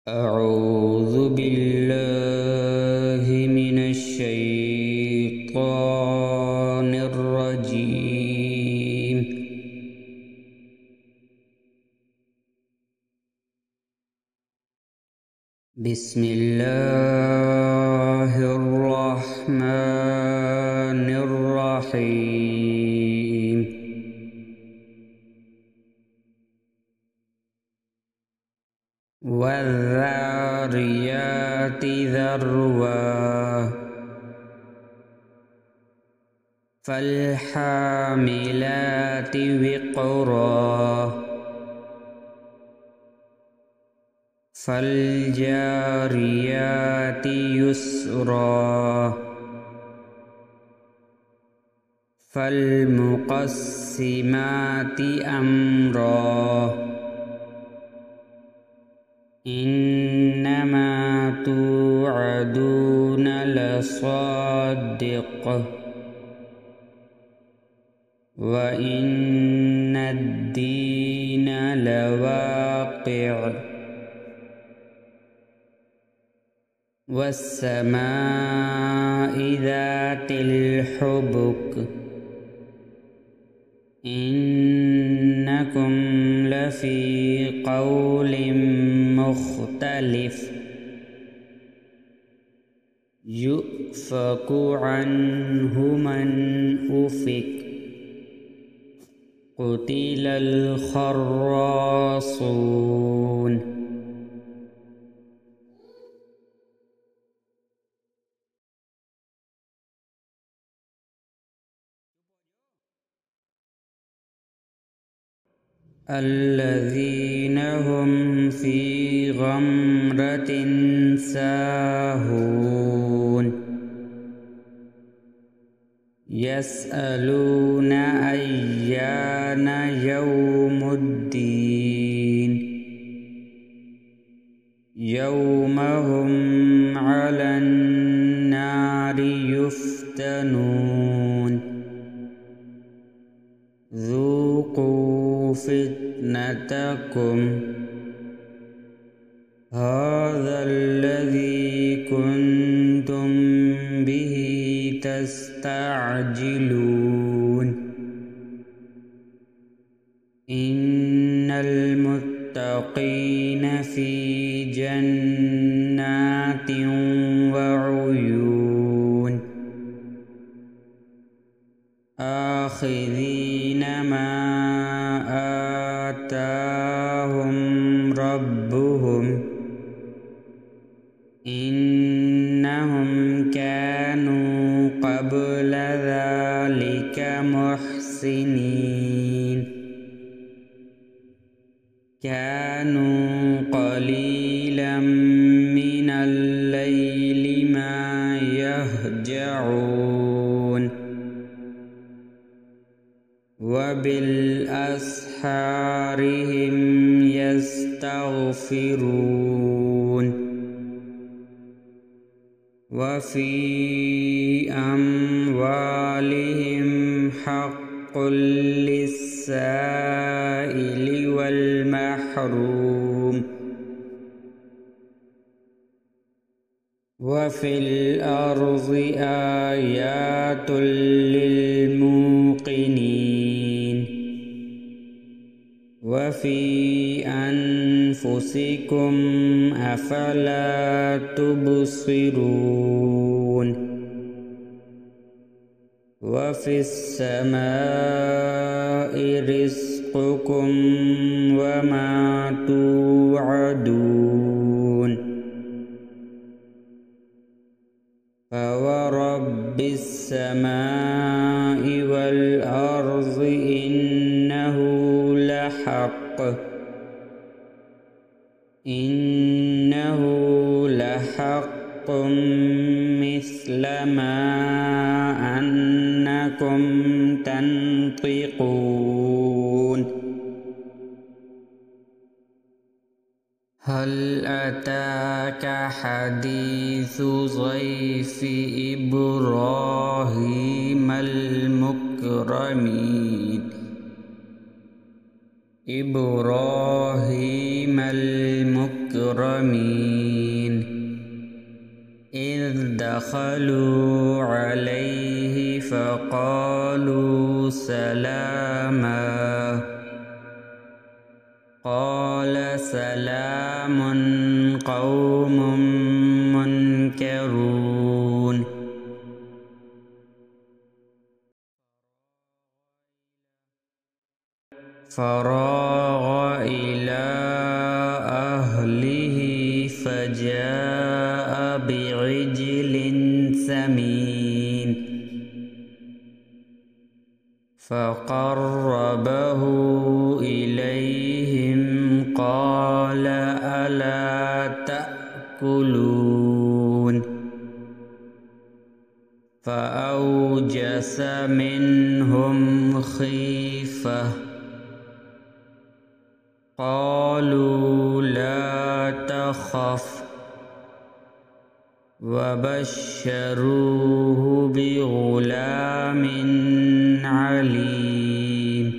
أعوذ بالله من الشيطان الرجيم. بسم الله الرحمن الرحيم. والذاريات ذروا فالحاملات وقرا فالجاريات يسرا فالمقسمات أمرا إنما توعدون لصادق وإن الدين لواقع والسماء ذات الحبك إنكم لفي قول مختلف يؤفك عنه من أفك قتل الخراصون. الذين هم في غمرة ساهون يسألون أيان يوم الدين يوم هم على النار يفتنون ذوقوا فتنتكم هذا الذي كنتم به تستعجلون إن المتقين في جنات وعيون آخذين ما آتاهم ربهم إنهم كانوا قبل ذلك محسنين كانوا قليلا من الليل ما يهجعون وبالأسحار هم يستغفرون وفي أموالهم حق للسائل والمحروم وفي الأرض آيات للموقنين وفي أنفسكم أفلا تبصرون وفي السماء رزقكم وما توعدون فورب السماء والأرض إنه لحق مثل ما أنكم تنطقون. هل أتاك حديث ضيف إبراهيم المكرمين المكرمين إذ دخلوا عليه فقالوا سلاما قال سلام قوم منكرون فراغ إلى أهله فجاء بعجل سمين فقربه إليهم قال ألا تأكلون فأوجس منهم خيفة قالوا لا تخف وبشروه بغلام عليم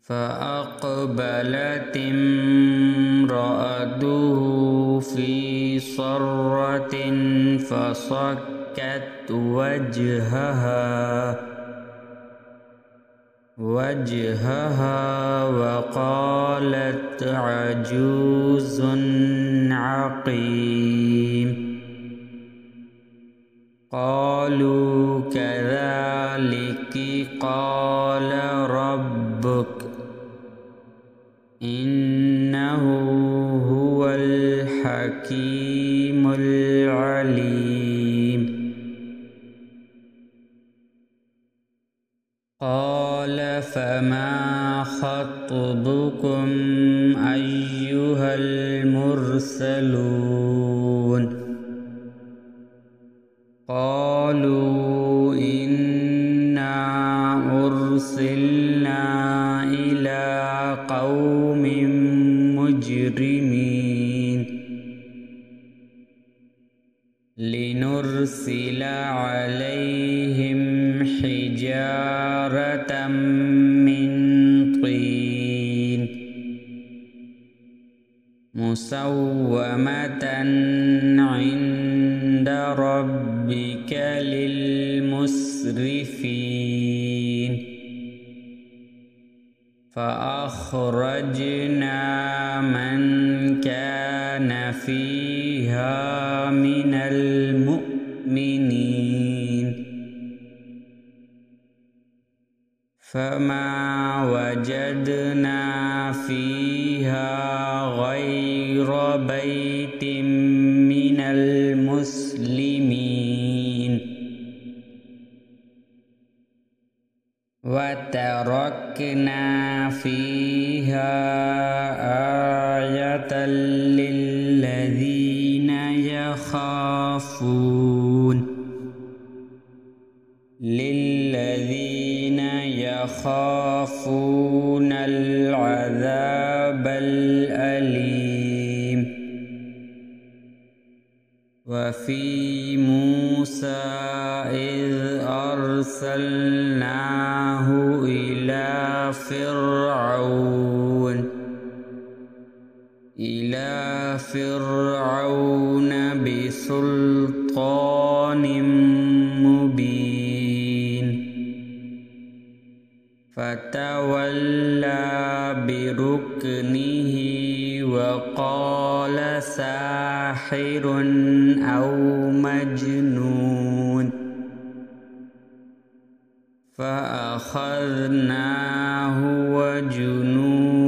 فأقبلت امرأته في صرة فصكت وجهها وقالت عجوز عقيم قالوا كذلك قال ربك إنه هو الحكيم العليم قال فما خطبكم أيها المرسلون قالوا إنا أرسلنا إلى قوم مجرمين لنرسل عليهم حجارة من طين مسومة عند ربك للمسرفين فأخرجنا من كان فيها من المؤمنين فما وجدنا فيها غير بيت من المسلمين وتركنا فيها آية للذين يخافون العذاب الأليم وفي موسى إذ أرسلناه إلى فرعون بسلطان مبين فتولى بركنه وقال ساحر أو مجنون فأخذناه وجنوده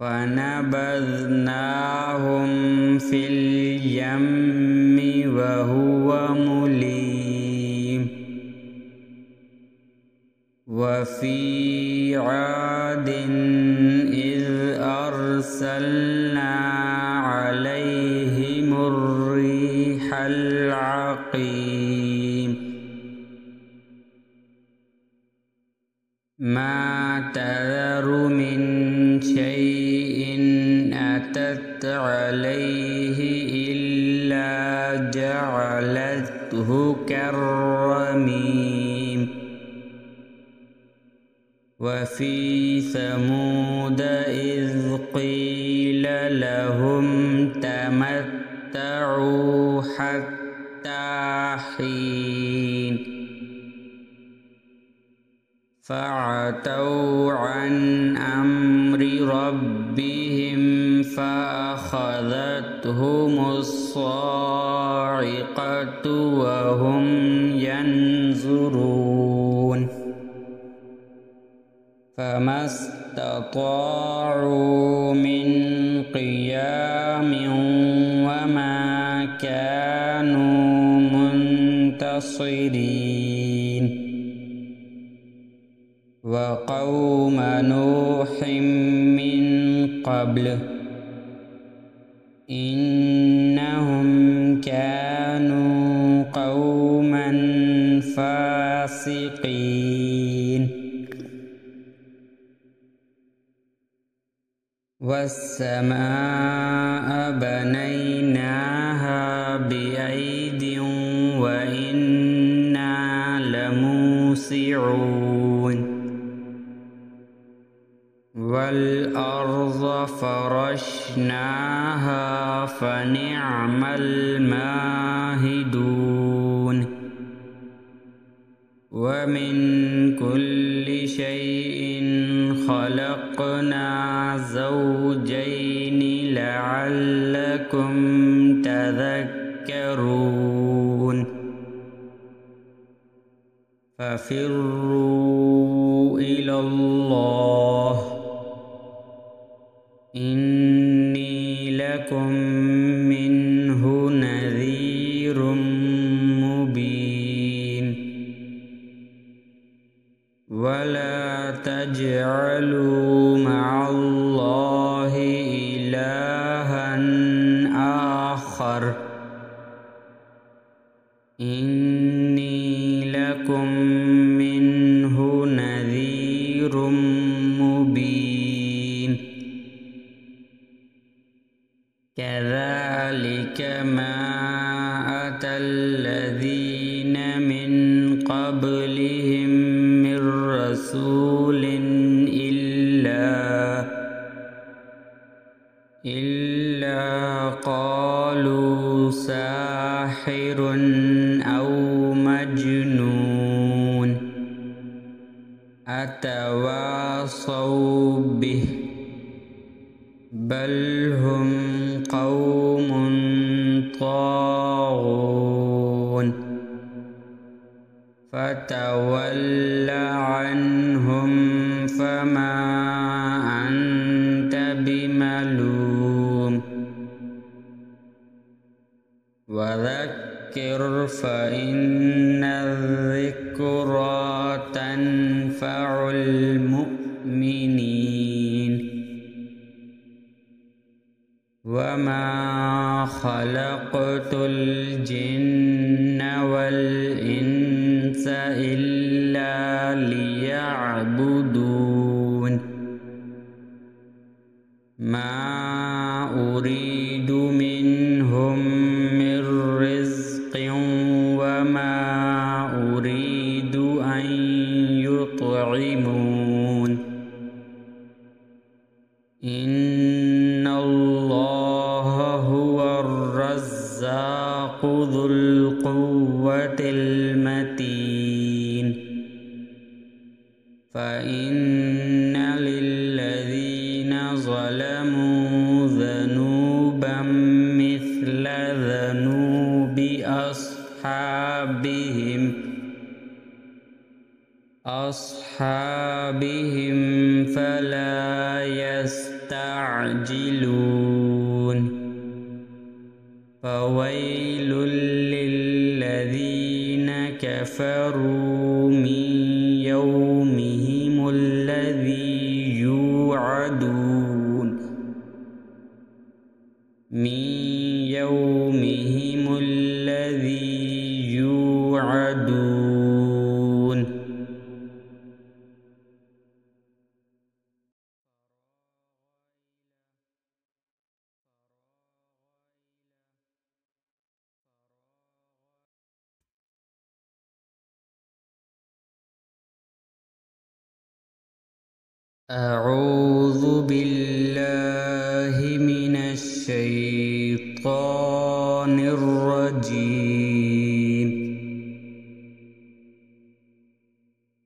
فنبذناهم في اليم وهو مليم وفي عاد إذ أرسلنا عليهم الريح العقيم ما تذر من شيء أتت عليه إلا جعلته كالرميم وفي ثمود إذ قيل لهم تمتعوا حتى حين فعتوا عن أمر ربهم فأخذتهم الصاعقة وهم ينظرون فما استطاعوا من قيام وما كانوا منتصرين وقوم نوح من قبل إنهم كانوا قوما فاسقين والسماء بنيناها بأيد وإنا لموسعون والأرض فرشناها فنعم الماهدون ومن كل شيء خلقنا زوجين لعلكم تذكرون ففروا إلى الله إني لكم منه نذير مبين ولا تجعلوا مع الله إلها آخر إني لكم منه نذير مبين كذلك ما أتى الذين من قبلهم من رسول إلا قالوا ساحر أو مجنون أتواصوا به بل هم قوم طاغون فتول عنهم فما أنت بملوم وذكر فإن الذكرى تنفع المؤمنين وما خلقت الجن والإنس إلا ليعبدون ما أريد منهم من رزق وما أريد أن يطعمون إن الله هو الرزاق ذو القوة المتين فإن للذين ظلموا ذنوبا مثل ذنوب أصحابهم فلا يستعجلون فويل للذين كفروا من يومهم الذي يوعدون أعوذ بالله من الشيطان الرجيم.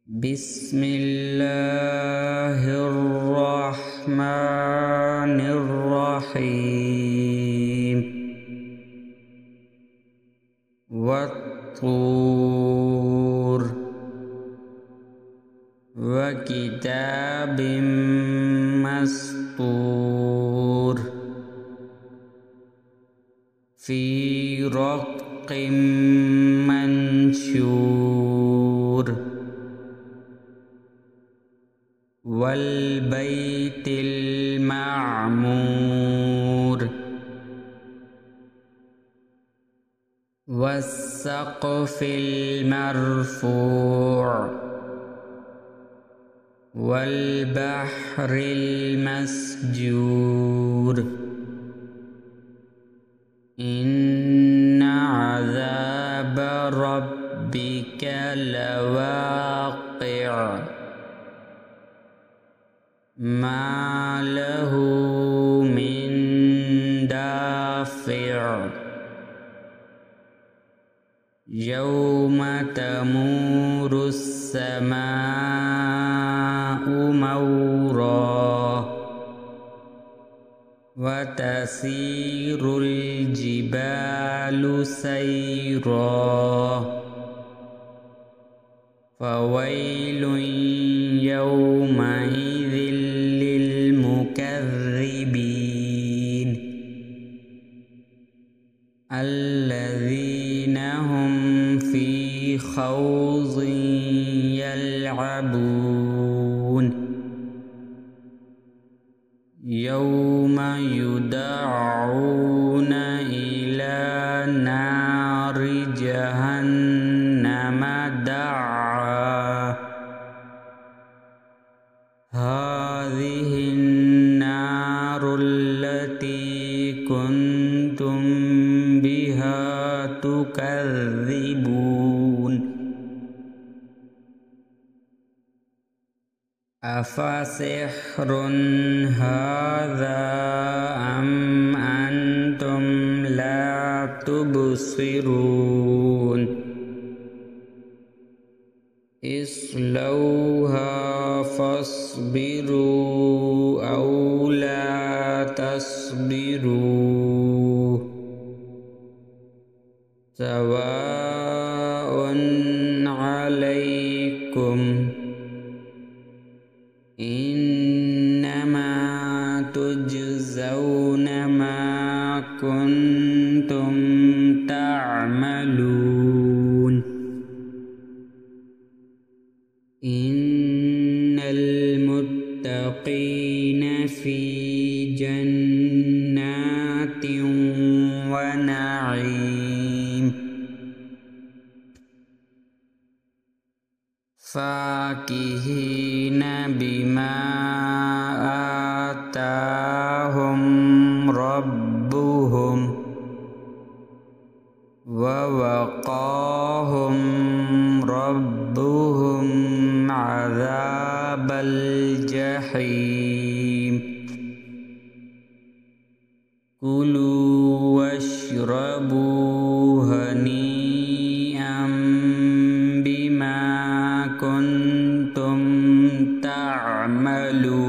بسم الله الرحمن الرحيم. والطور وكتاب مسطور في رق منشور والبيت المعمور والسقف المرفوع والبحر المسجور. إن عذاب ربك لواقع ما له من دافع يوم تمور السماء مورا وتسير الجبال سيرا فويل يومئذ للمكذبين الذين هم في خوض يلعبون يوم يدعون إلى نار جهنم دعا هذه النار التي كنتم بها تكذبون أفسحر هذا أم أنتم لا تبصرون اصلوها فاصبروا أو لا تصبروا سواء عليكم إنما تجزون ما كنتم تعملون إن المتقين في جنات ونعيم فاكهين بما آتاهم ربهم ووقاهم ربهم عذاب الجحيم كلوا واشربوا هنيئا بما كنتم تعملون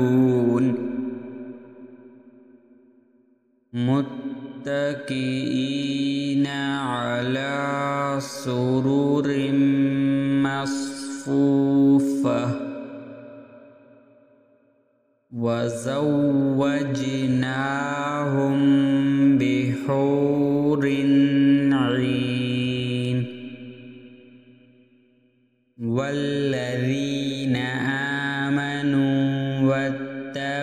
متكئين على سرر مصفوفة وزوجناهم بحور عين والذين آمنوا واتبعتهم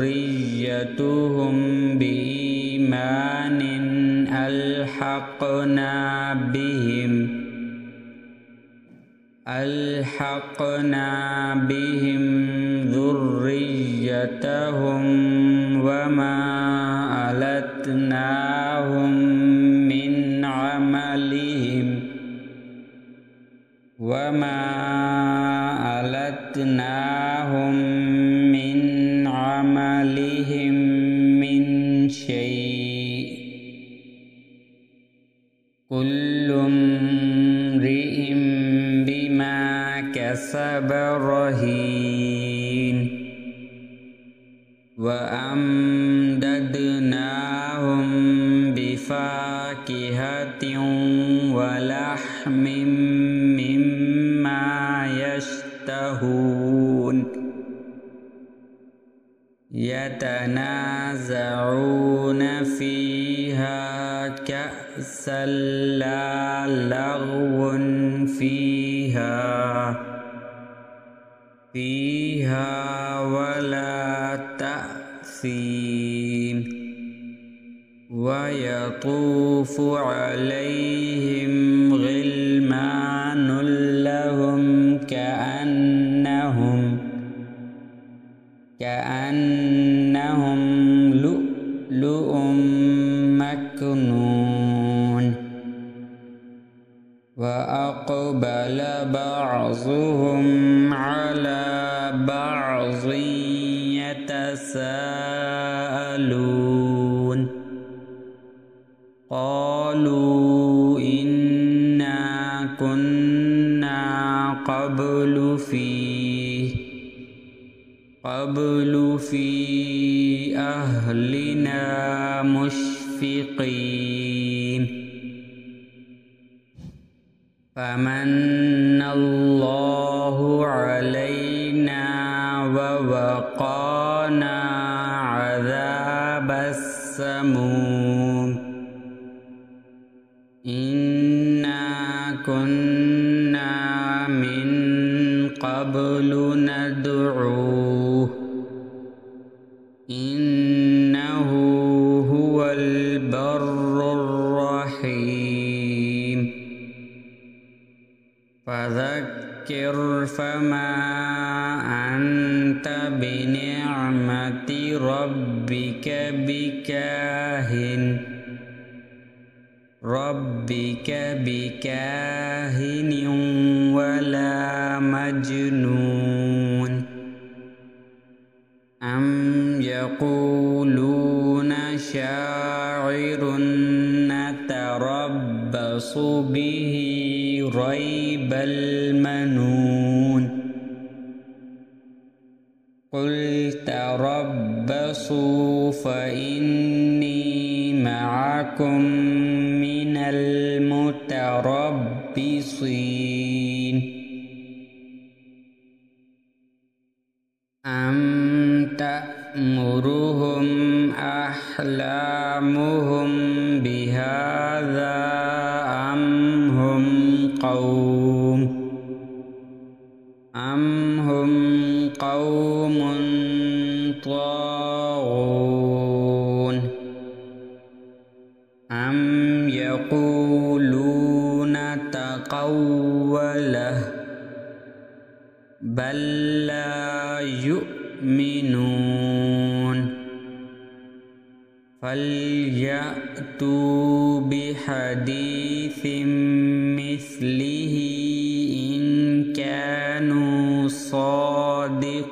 ذريتهم بإيمان ألحقنا بهم ذريتهم وما ألتناهم من لهم من عملهم من شيء كل امرئ بما كسب رهين وأمددناهم بفاكهة ولحم مما يشتهون يتنازعون فيها كأسا لا لغو فيها ولا تأثيم ويطوف عليهم غلمان لهم كأنهم لؤلؤ مكنون وأقبل بعضهم على بعض يتساءلون قالوا إنا كنا قبل في أهلنا مشفقين فمن الله علينا ووقانا عذاب السموم إنا كنا من قبل ندعوه إنه هو البر الرحيم فذكر فما أنت بنعمة ربك بكاهن ولا مجنون أم يقولون شاعر نتربص به ريب المنون قل تربصوا فإني معكم من المتربصين أم تأمرهم أحلامهم بهذا أم هم قوم طاغون أم يقولون تقوله بل لا يؤمنون فليأتوا بحديث مثله إن كانوا صادقين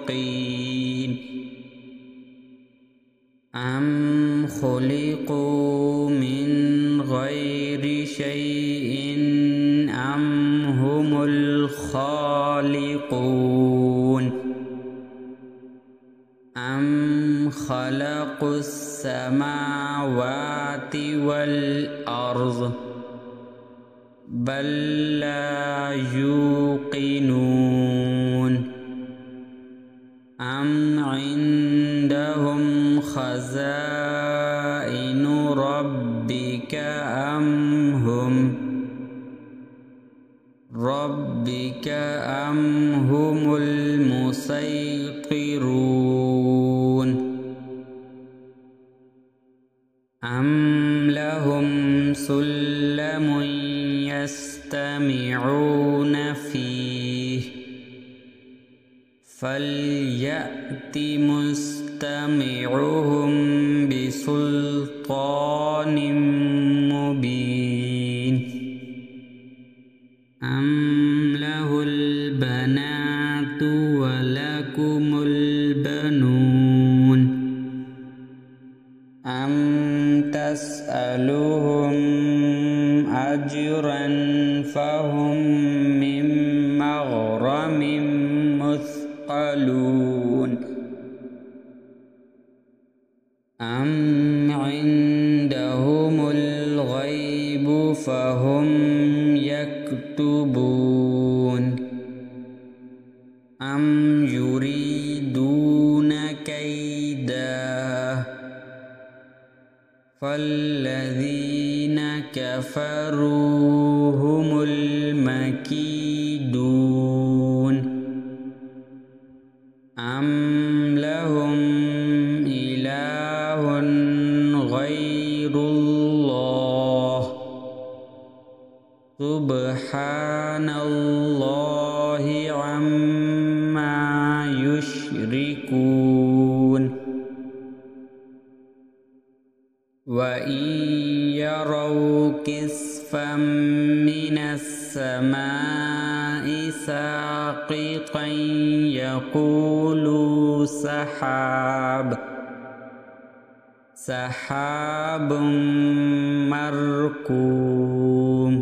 أم خلقوا من غير شيء أم هم الخالقون أم خلقوا السماوات والأرض بل لا يوقنون أم عندهم خزائن ربك أم هم المسيطرون أم لهم سلم يستمعون فيه فليأت مستمعهم بسلطان مبين أم له البنات ولكم البنون أم تسألهم أجرا فهم من مغرم مثقلون أم عندهم الغيب فهم يكتبون أم يريدون كيدا فالذين كفروا هم المكيدون أم لهم إله غير الله سبحان الله عما يشركون وإن يروا كسفا من السماء ساقطا يقولوا سحاب مركوم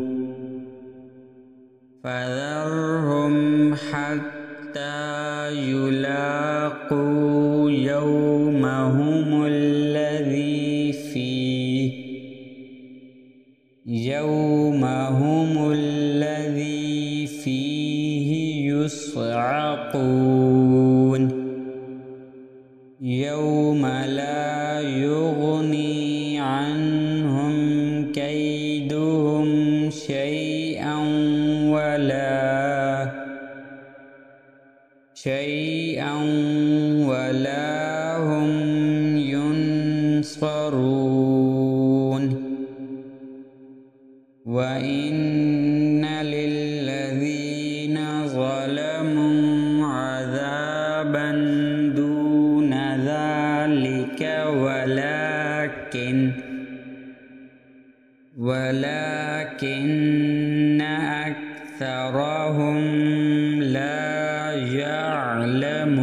فذرهم حتى يلاقوا يومهم الذي فيه يصعقون يوم لا يغني عنهم كيدهم شيئا ولا هم ينصرون وإن للذين ظلموا عذابا دون ذلك ولكن أكثرهم لا يعلمون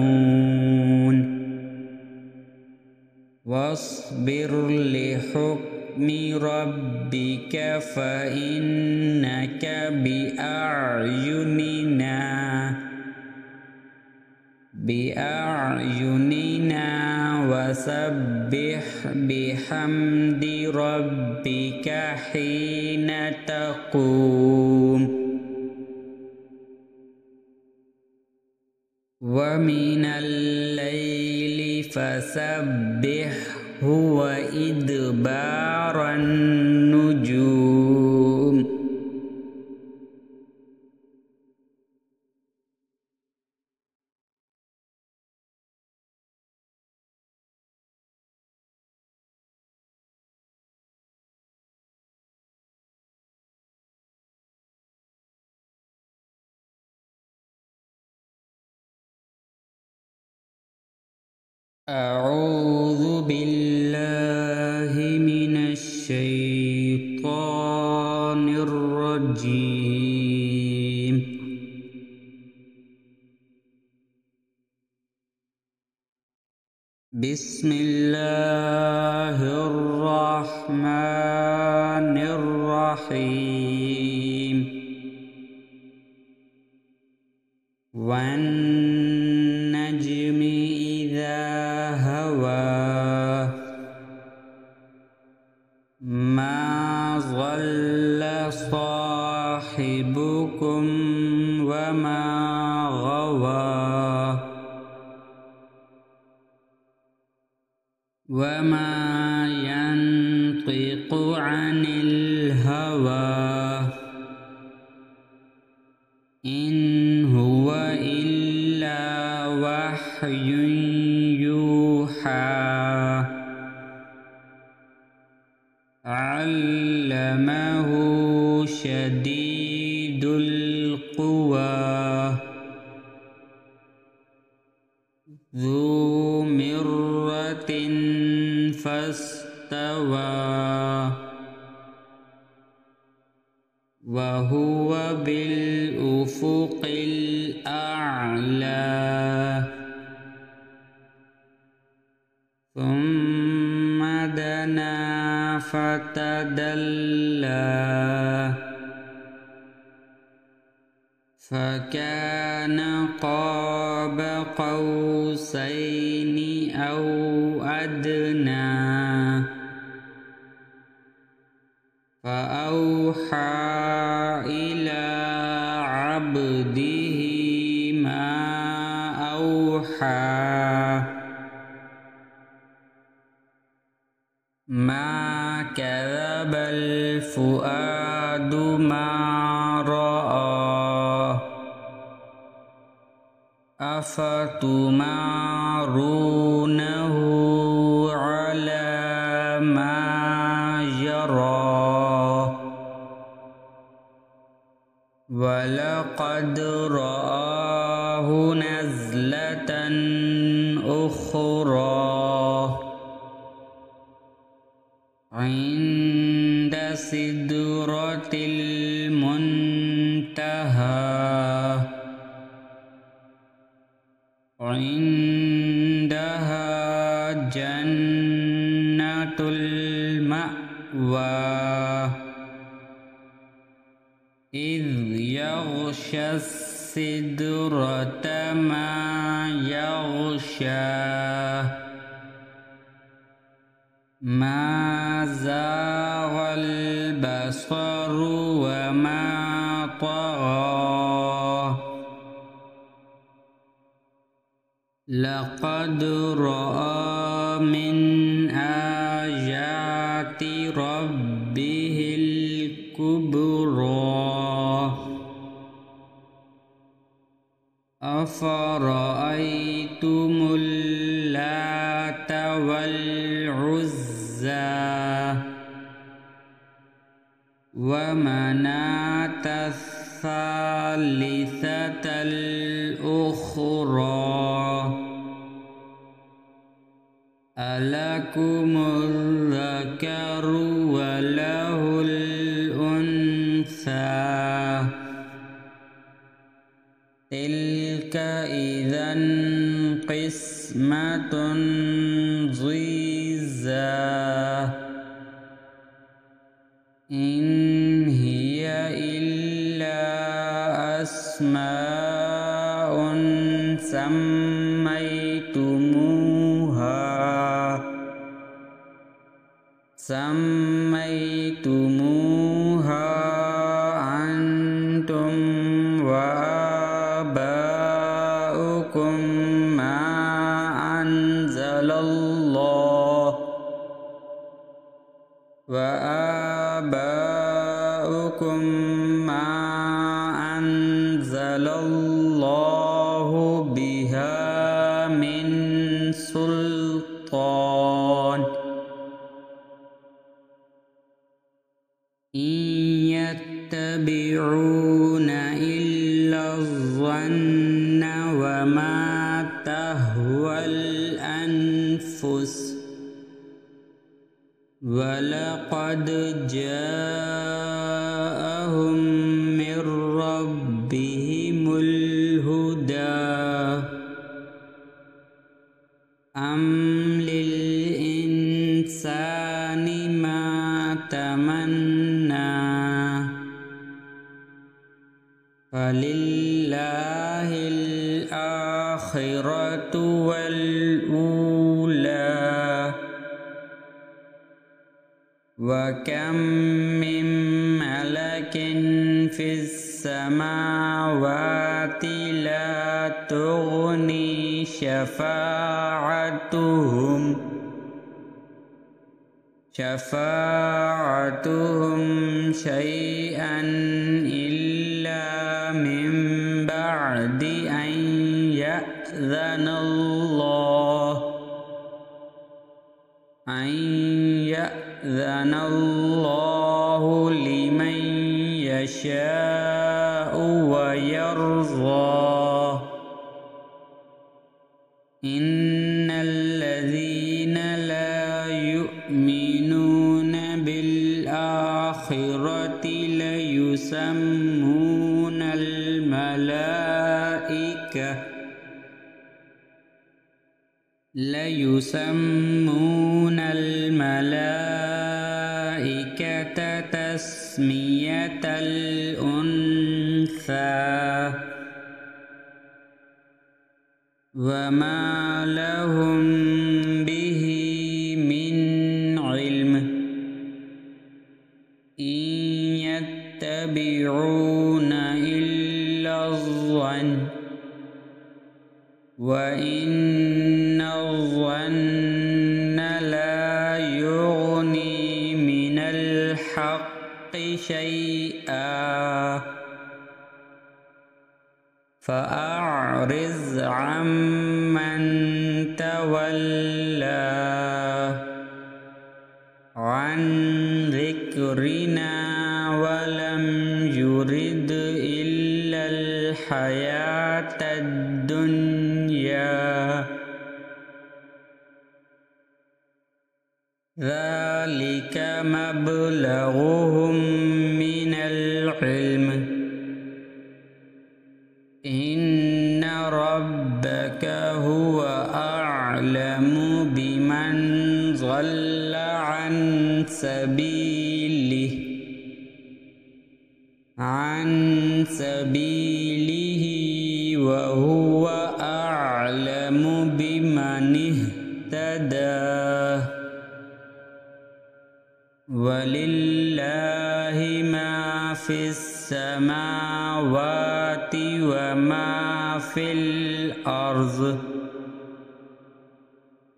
واصبر لحكم ربك فإنك بأعيننا وسبح بحمد ربك حين تقوم ومن الليل فسبحه وإدبار النجوم أعوذ بالله من الشيطان الرجيم بسم الله الرحمن الرحيم والنجم إذا هوى ما ضل صاحبكم وما غوى وما ينطق عن الهوى إن هو إلا وحي يوحى علمه شديد القوى ذو مرة فاستوى وهو بالأفق الأعلى ثم دنا فتدلى فكان قاب قوسين أو أدنى فأوحى إلى عبده ما أوحى ما كذب الفؤاد ما رأى أفتمارونه على ما يرى ولقد رآه نزلة أخرى عند سدرة المنتهى عندها جنة المأوى إذ يغشى السدرة ما يغشى ما زاغ البصر وما طغى لقد رأى من آيات ربه الكبرى أفرأيتم اللات والعزى ومناة الثالثة الأخرى ألكم الذكر وله الأنثى تلك إذا قسمة ضيزى إن هي إلا أسماء سميتموها أنتم وآباؤكم ما أنزل الله بها من سلطان إن يتبعون إلا الظن وما تهوى الأنفس ولقد جاءهم من ربهم الهدى أم للإنسان ما تمنى فلله الآخرة والأولى وكم من ملك في السماوات لا تغني شفاعتهم شيئا إلا من بعد أن يأذن الله لمن يشاء ويرضى إن الذين لا يؤمنون بالآخرة ليسمون الملائكة ليسمون الملائكة تسمية الأنثى وما لهم به من علم إن يتبعون إلا الظن وإن الظن لا يغني من الحق شيئا فأعرض عمن تولى عن ذكرنا ولم يرد إلا الحياة الدنيا ذلك مبلغهم من العلم إن ربك هو أعلم بمن ضل عن سبيله وهو أعلم بمن اهتدى ولله ما في السماوات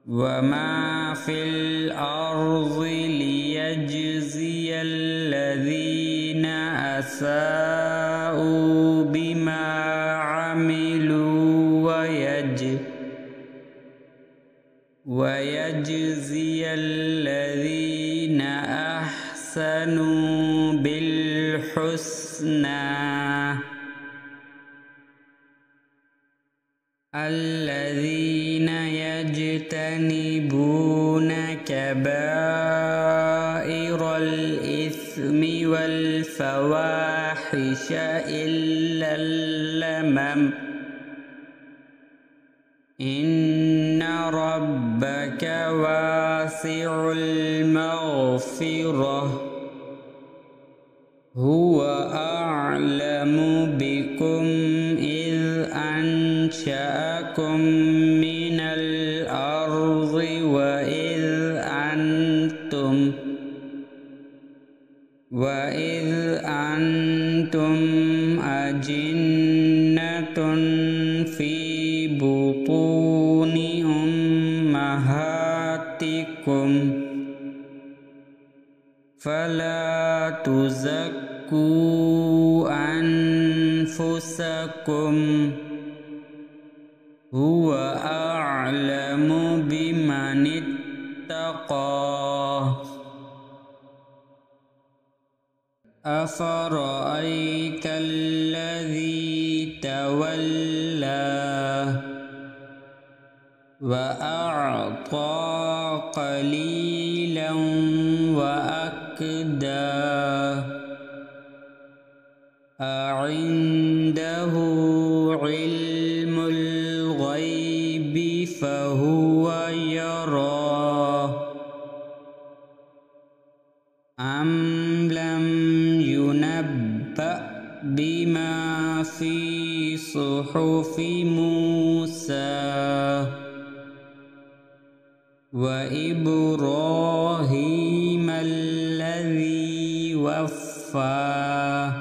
وما في الأرض ليجزي الذين أساءوا بما عملوا ويجزي الذين أحسنوا بالحسنى الذين يجتنبون كبائر الإثم والفواحش إلا اللمم إن ربك واسع المغفرة هو أعلم بكم إذ أنشأكم من الأرض وإذ أنتم أجنة في بطون أمهاتكم فلا تزكوا أنفسكم هو أعلم بمن اتقى أفرأيت الذي تولى وأعطى قليلا وأكدى أعنده علم الغيب فهو يرى أم لم ينبأ بما في صحف موسى وإبراهيم الذي وفى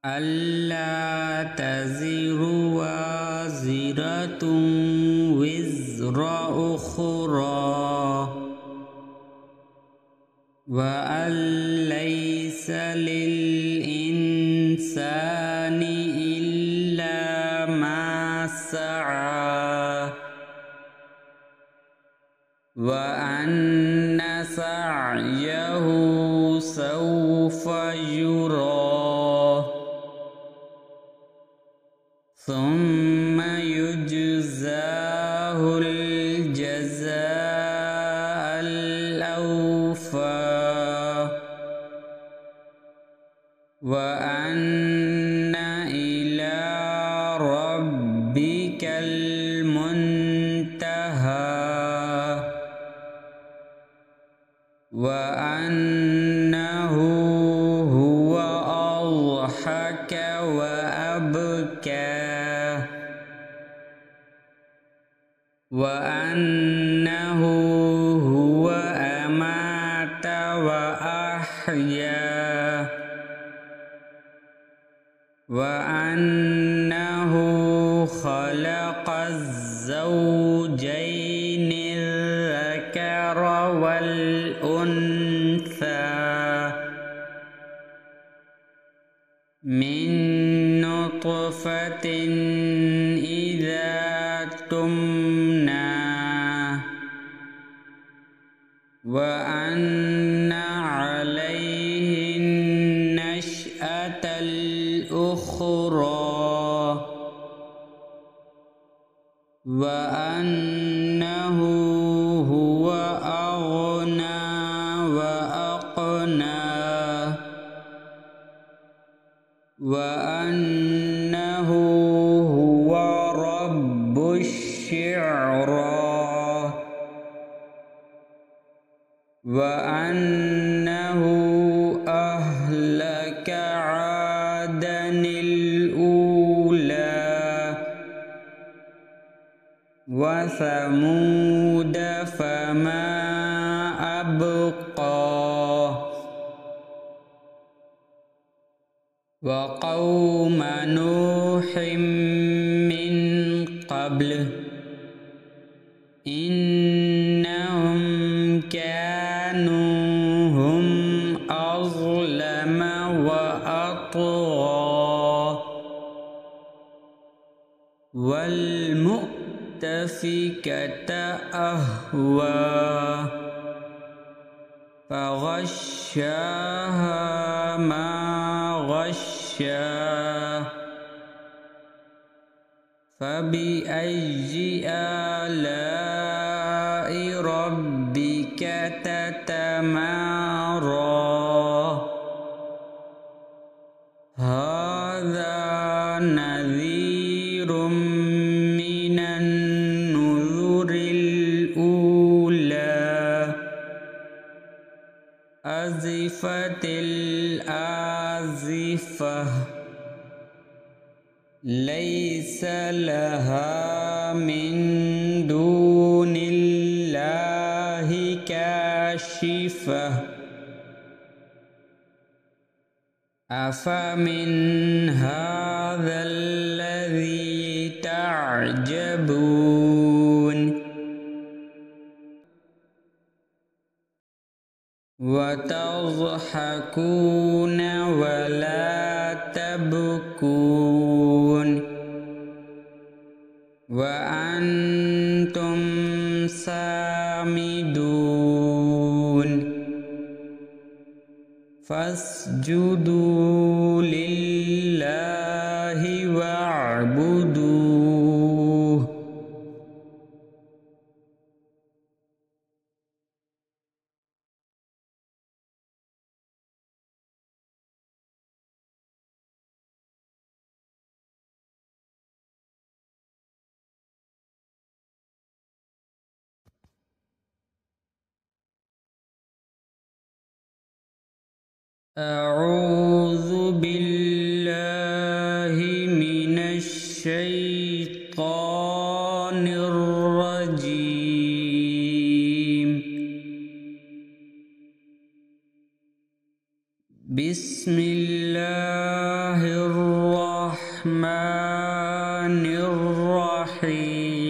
ألا تزر وازرة وزر أخرى وأن ليس للإنسان إلا ما سعى وأن سعيه سوف يرى ثم يجزاه الجزاء الأوفى وأن إلى ربك وأنه هو أمات وأحيا وأنه خلق الزوجين الذكر والأنثى من نطفة إذا تمنى وأن عليه النشأة الأخرى وأنه هو أغنى وأقنى وأنه هو رب الشعرى وأنه أهلك عادا الأولى وثمود فما أبقى وقوم نوح من قبل إنهم كانوا هم أظلم وأطغى والمؤتفكة أهوى فغشاها ما غشا فبأي آلاء ربك تتمارى هذا نذير من النذر الأولى أزفت الآزفة ليس لها من دون الله كاشفة أفمن هذا الذي تعجبون وتضحكون ولا تبكون وأنتم سامدون فاسجدوا لله واعبدوه أعوذ بالله من الشيطان الرجيم بسم الله الرحمن الرحيم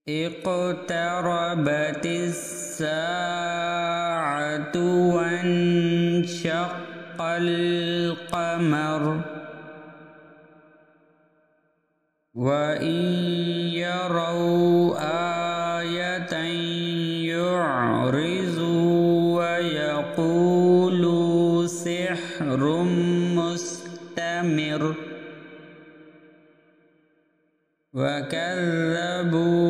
اقتربت الساعة وانشق القمر وإن يروا آية يعرضوا ويقولوا سحر مستمر وكذبوا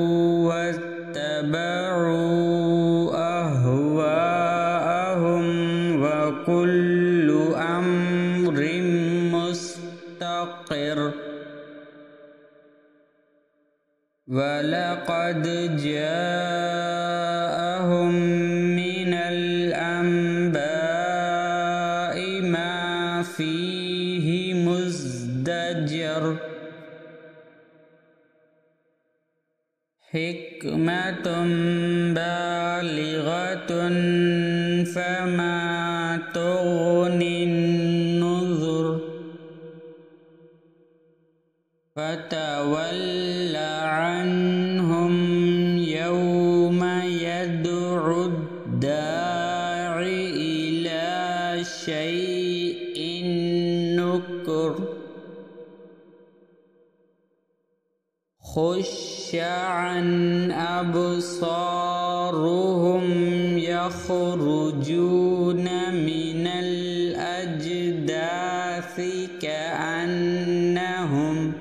واتبعوا أهواءهم وكل أمر مستقر ولقد جاءهم من الأنباء ما فيه فيه مزدجر حكمة بالغة فما تغني النذر فتول عنهم يوم يدعو الداع إلى شيء نكر خش عن أبصارهم يخرجون من الأجداث كأنهم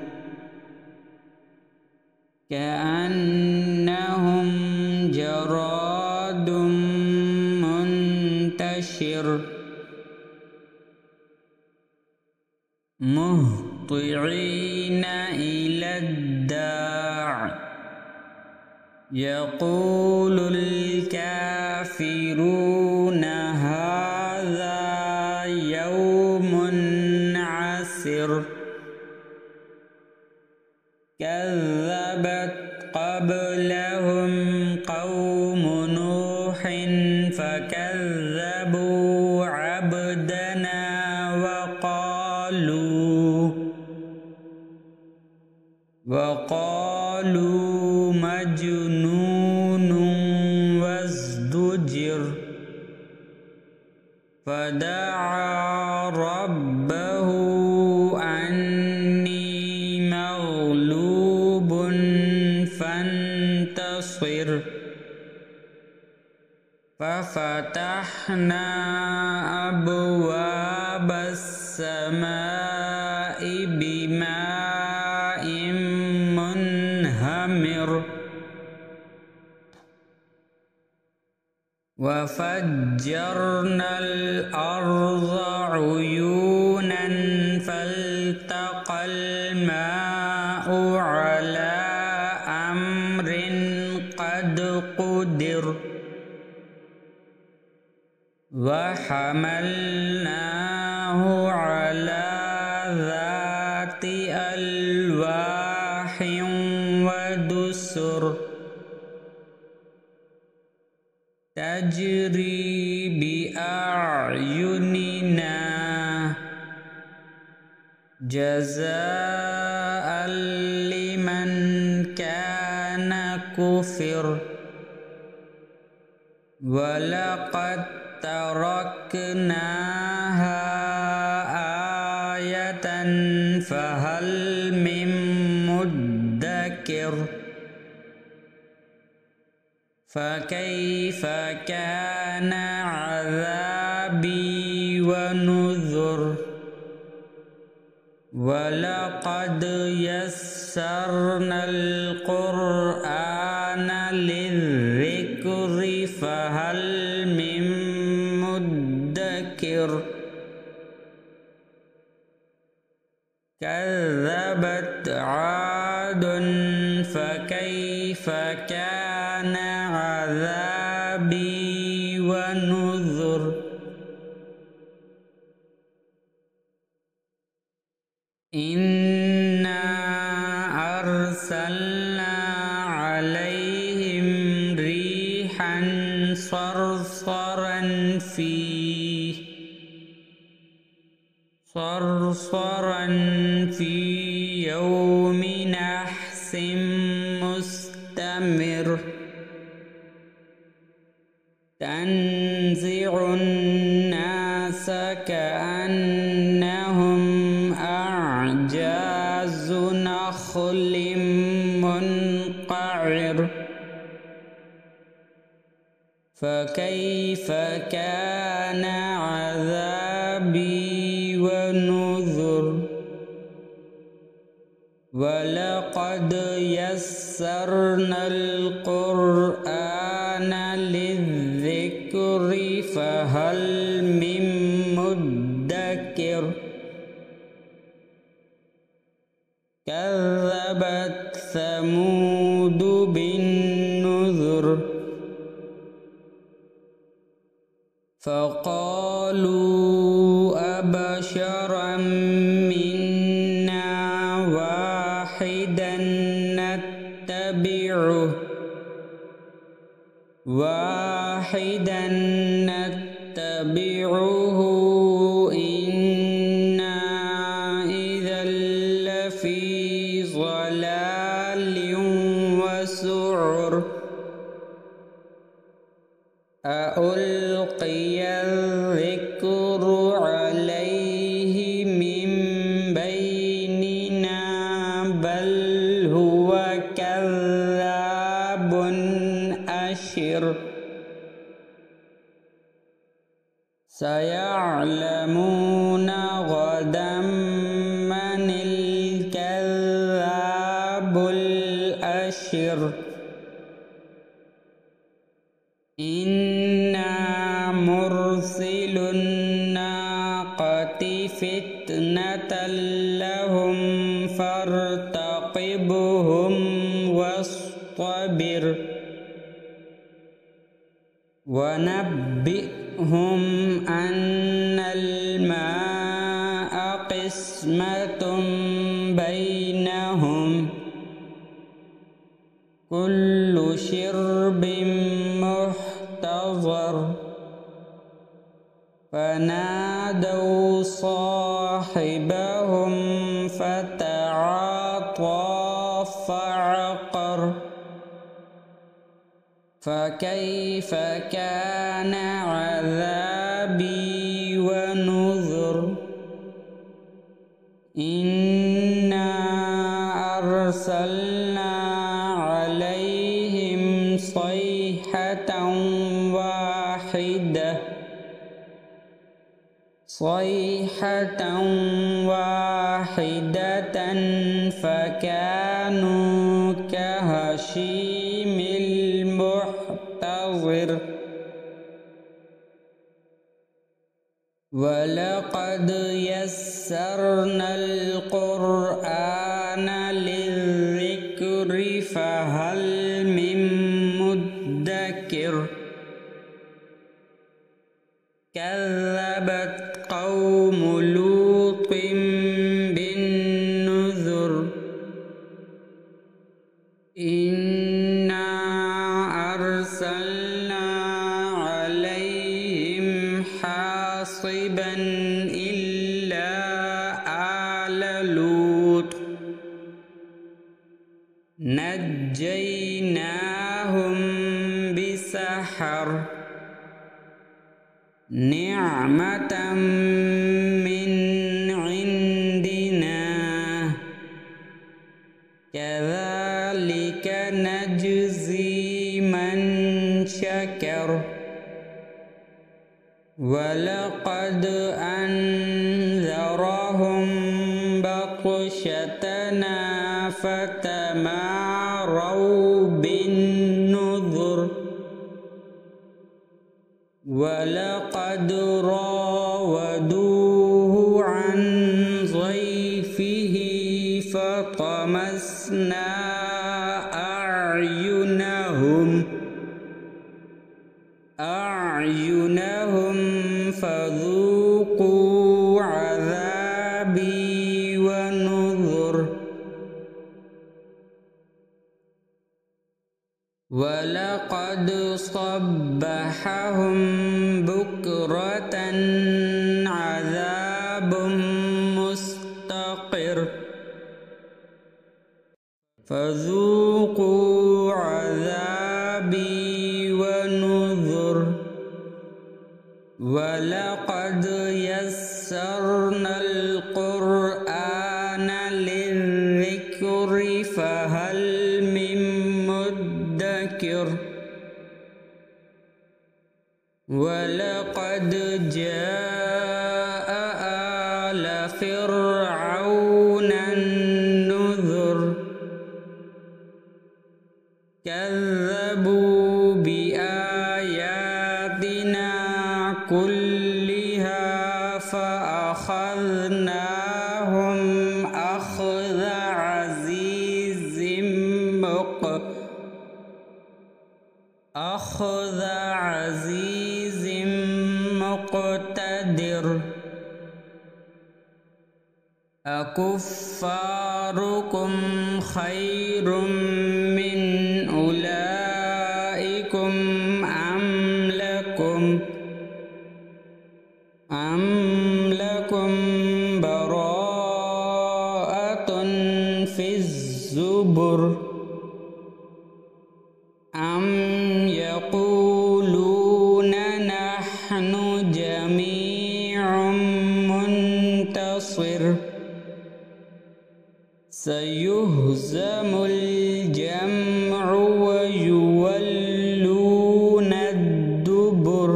جراد منتشر مهطعين إلى الداع يقول الكافرون هذا يوم عسر كذبت قبلهم قوم نوح فكذبوا عبدنا وقالوا مجنون وازدجر فدعا ربه أني مغلوب فانتصر ففتحنا أبواب السماء بماء منهمر وفجرنا الأرض عيونا فالتقى الماء على أمر قد قدر وحملناه على ذات ألواح ودسر تجري بأعيننا جزاء لمن كان كفر ولقد تركناها آية فهل من مدكر فكيف كان عذابي ونذر ولقد يسرنا القرآن للذكر فهل من مدكر كذبت عاد فكيف كان عذابي ونذر إنا أرسلنا عليهم ريحا صرصرا في يوم نحس مستمر تنزع الناس كأنهم أعجاز نخل منقعر فكيف كان عذابي ونذر ولقد يسرنا القرآن للذكر فهل من مدكر كذبت ثمود بالنذر فقالوا أبشرا واحدا نتبعه إنا إذا لفي ضلال وسعر ألقي الذكر عليه من بيننا بل هو كذاب أشر سيعلمون غدا من الكذاب الأشر إنا مرسل الناقة فتنة لهم فارتقبهم واصطبر ونبئهم أن الماء قسمة بينهم كل شرب محتضر فنادوا صاحبهم فتعاطى فعقر فكيف كان عذابي ونذر إنا أرسلنا عليهم صيحة واحدة فكانوا كهشيم المحتضر ولقد يسرنا القرآن للذكر فهل من مدكر كذبت قوم لوط بالنذر إنا أرسلنا عليهم حاصبا إلا آل لوط نجيناهم بسحر نعمة من عندنا كذلك نجزي من شكر ولقد أنذرهم بطشتنا فتماروا بالنذر ولقد راودوه عن ضيفه فطمسنا أعينهم فذوقوا عذابي ونذر ولقد صبحهم بكرة عذاب مستقر فذوقوا عذابي ونذر ولقد يسرنا القرآن للذكر فهل من مدكر ولقد جاء آل فرعون النذر كذبوا بآياتنا كلها فأخذناهم أخذ عزيز مقتدر أكفاركم خير من أولئكم في الزبر أم يقولون نحن جميع منتصر سيهزم الجمع ويولون الدبر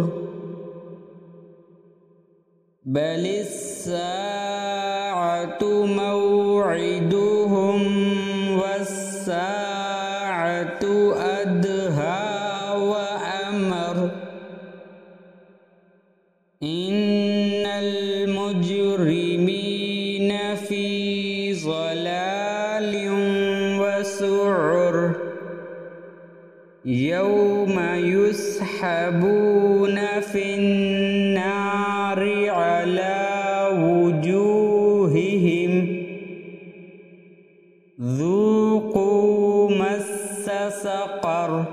بل الساعة موعدهم والساعة أدهى وأمر إن المجرمين في ضلال وسعر يوم يسحبون في النار على وجوههم ذوقوا مس سقر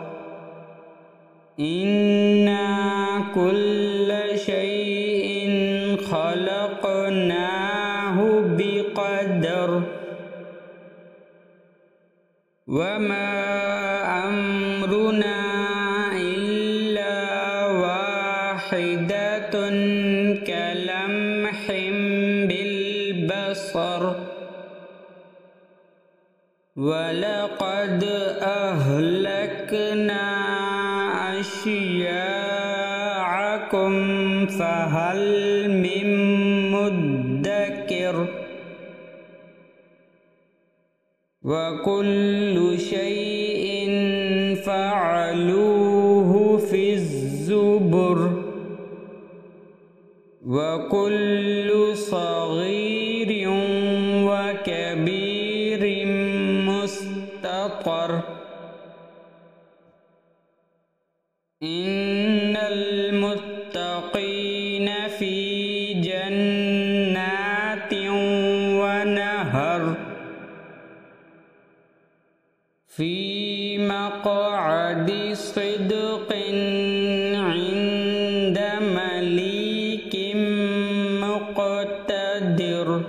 إنا كل شيء خلقناه بقدر وما أمرنا إلا واحدة كلمح بالبصر ولقد أهلكنا أشياعكم فهل من مدكر وكل شيء فعلوه في الزبر وكل صغير وكبير مستطر إن المتقين في جنات ونهر في مقعد صدق عند مليك مقتدر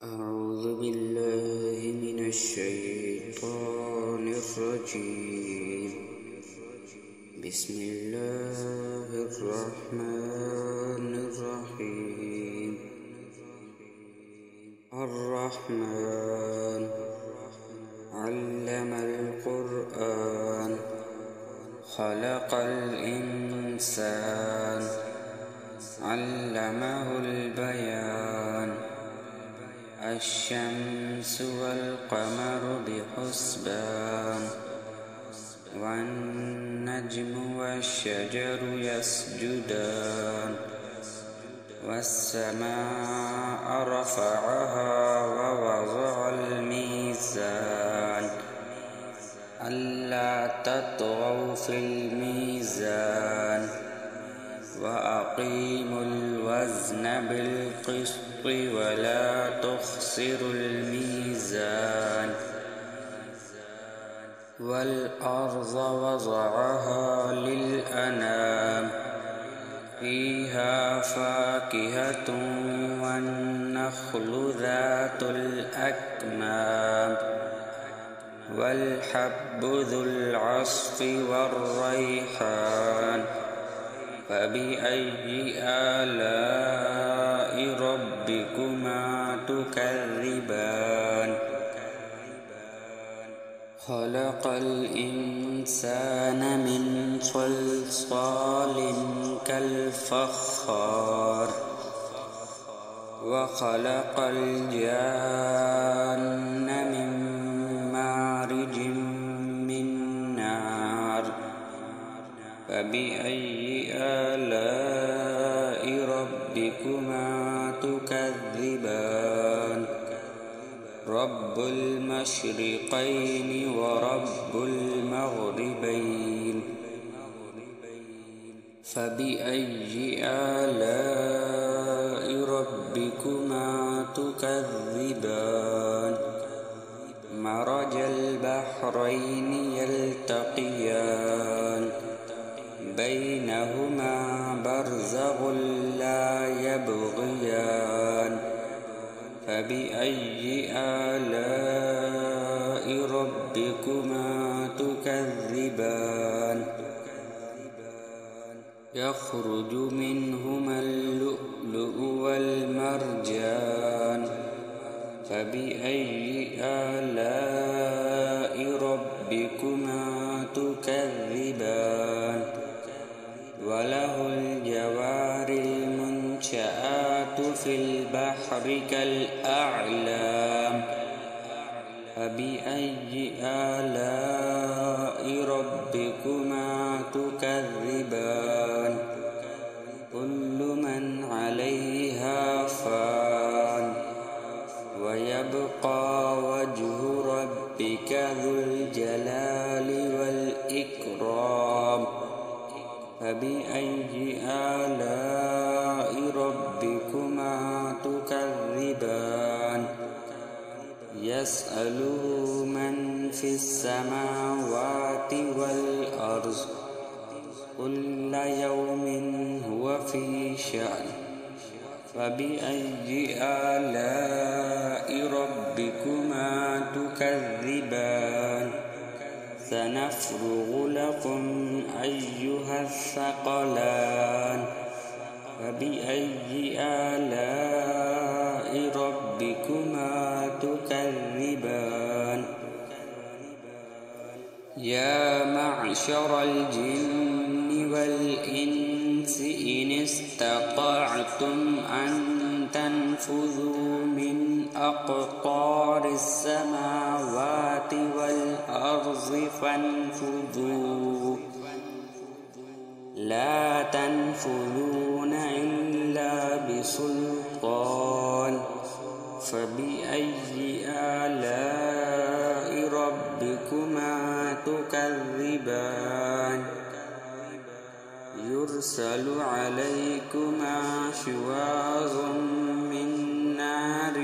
أعوذ بالله من الشيطان الرجيم بسم الله الرحمن الرحيم الرحمن علم القرآن خلق الإنسان علمه البيان الشمس والقمر بحسبان والنجم والشجر يسجدان والسماء رفعها ووضع الميزان ألا تطغوا في الميزان وأقيموا الوزن بالقسط ولا تخسروا الميزان والأرض وضعها للأنام فيها فاكهة والنخل ذات الأكمام والحب ذو العصف والريحان فبأي آلاء ربكما تكذبان خلق الإنسان من صلصال كالفخار وخلق الجان من مارج من نار فبأي آلاء ربكما تكذبان رب المشرقين ورب المغربين فبأي آلاء ربكما تكذبان مرج البحرين يلتقيان بينهما برزخ لا يبغيان فبأي آلاء ربكما تكذبان يخرج منهما اللؤلؤ والمرجان فبأي آلاء ربكما تكذبان وله الجوار المنشآت في البحر كالأعلام فبأي آلاء ربكما تكذبان كل من عليها فان ويبقى وجه ربك ذو الجلال والإكرام فبأي آلاء ربكما تكذبان يسأله من في السماوات والأرض كل يوم هو في شأن فبأي آلاء ربكما تكذبان سنفرغ لكم أيها الثقلان فبأي آلاء ربكما تكذبان يا معشر الجن والإنس إن استطعتم أن تنفذوا من أقطار السماوات والأرض فانفذوا لا تنفذون إلا بسلطان فبأي آلاء ربكما تكذبان يرسل عليكما شواظ من نار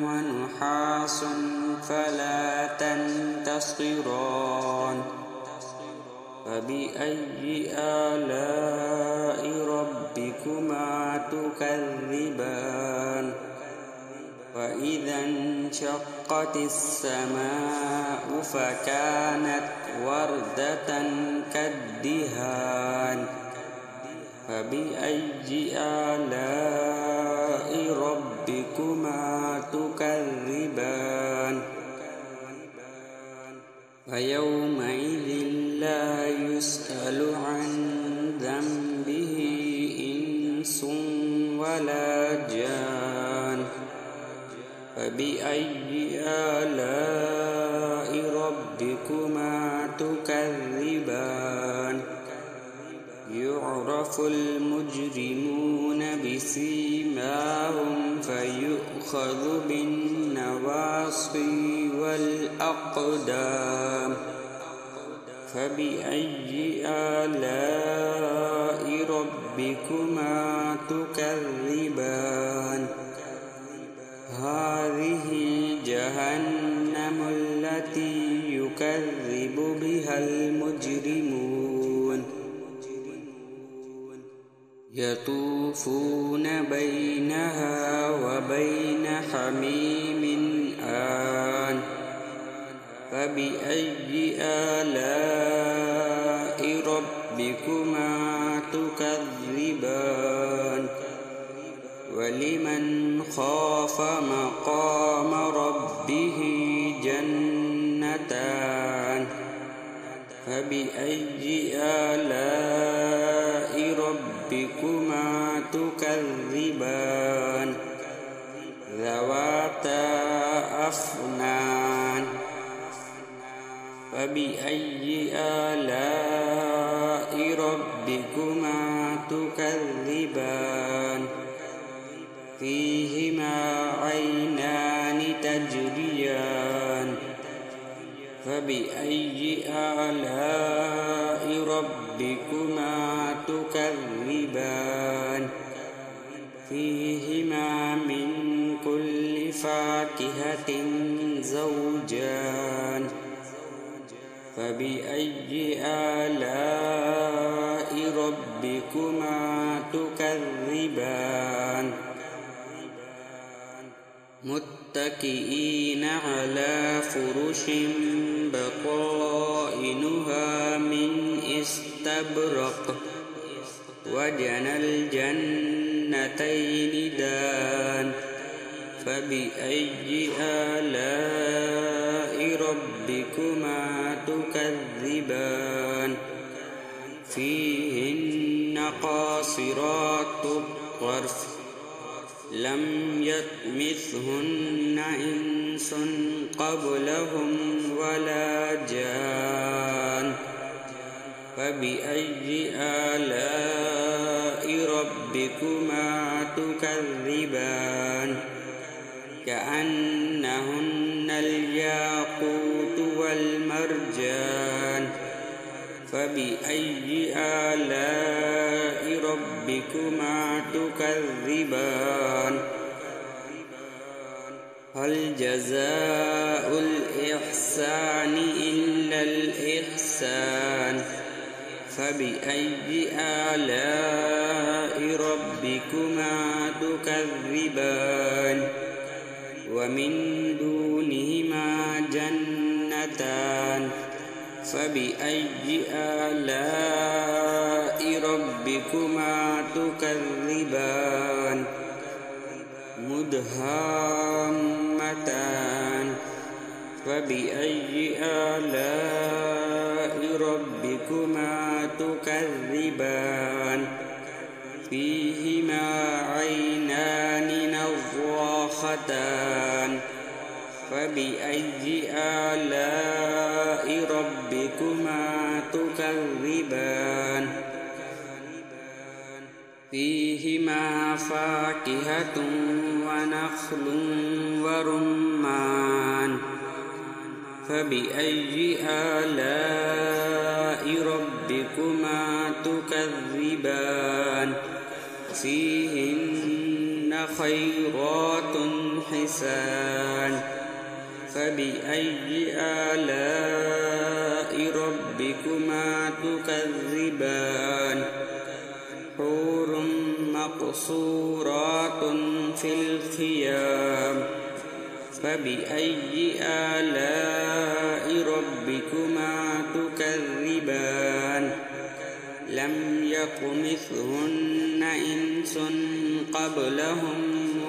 ونحاس فلا تنتصران فبأي آلاء ربكما تكذبان وإذا انشقت السماء فكانت وردة كالدهان فبأي آلاء ربكما تكذبان فيومئذ لا يسأل عن ذنبه إنس ولا جان فبأي آلاء ربكما تكذبان يعرف المجرمون بسيماهم فيؤخذ بالنواصي والأقدام فبأي آلاء ربكما تكذبان هذه جهنم التي يكذب بها المجرمون يطوفون بينها وبين حميم آن فبأي آلاء ربكما تكذبان ولمن خاف مقام ربه جنتان فبأي آلاء ربكما تكذبان ذواتا أفنان فبأي آلاء ربكما تكذبان فيهما عينان تجريان فبأي آلاء ربكما تكذبان فيهما من كل فاكهة زوجان فبأي آلاء ربكما تكذبان متكئين على فرش بطائنها من استبرق وجنى الجنتين دان فبأي آلاء ربكما تكذبان فيهن قاصرات الطرف لم يطمثهن إنس قبلهم ولا جان فبأي آلاء ربكما تكذبان كأنهن الياقوت والمرجان فبأي آلاء ربكما تكذبان هل جزاء الإحسان إلا الإحسان فبأي آلاء ربكما تكذبان ومن دونهما جنتان فبأي آلاء ربكما تكذبان مدهامتان فبأي آلاء ربكما تكذبان فيهما عينان نضاختان فبأي آلاء ربكما تكذبان فيهما فاكهة ونخل ورمان فبأي آلاء ربكما تكذبان فيهن خيرات حسان فبأي آلاء ربكما تكذبان حور مقصورات في الخيام فبأي آلاء ربكما تكذبان لم يطمثهن إنس قبلهم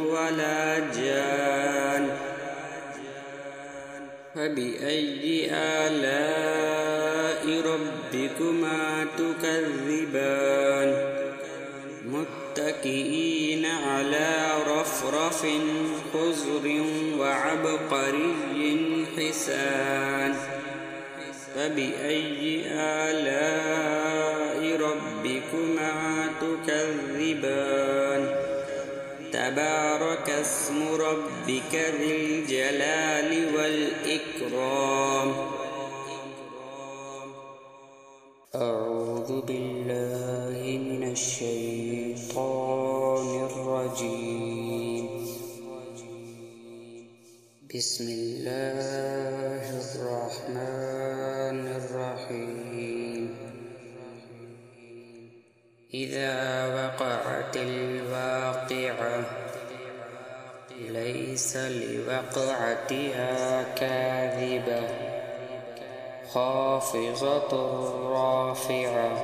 ولا جان فبأي آلاء ربكما تكذبان متكئين على رفرف خضر وعبقري حسان فبأي آلاء ربكما تكذبان تبارك اسم ربك ذي الجلال والإكرام أعوذ بالله من الشيطان الرجيم بسم الله الرحمن الرحيم إذا وقعت الواقعة ليس لوقعتها كاذبة خافضة رافعة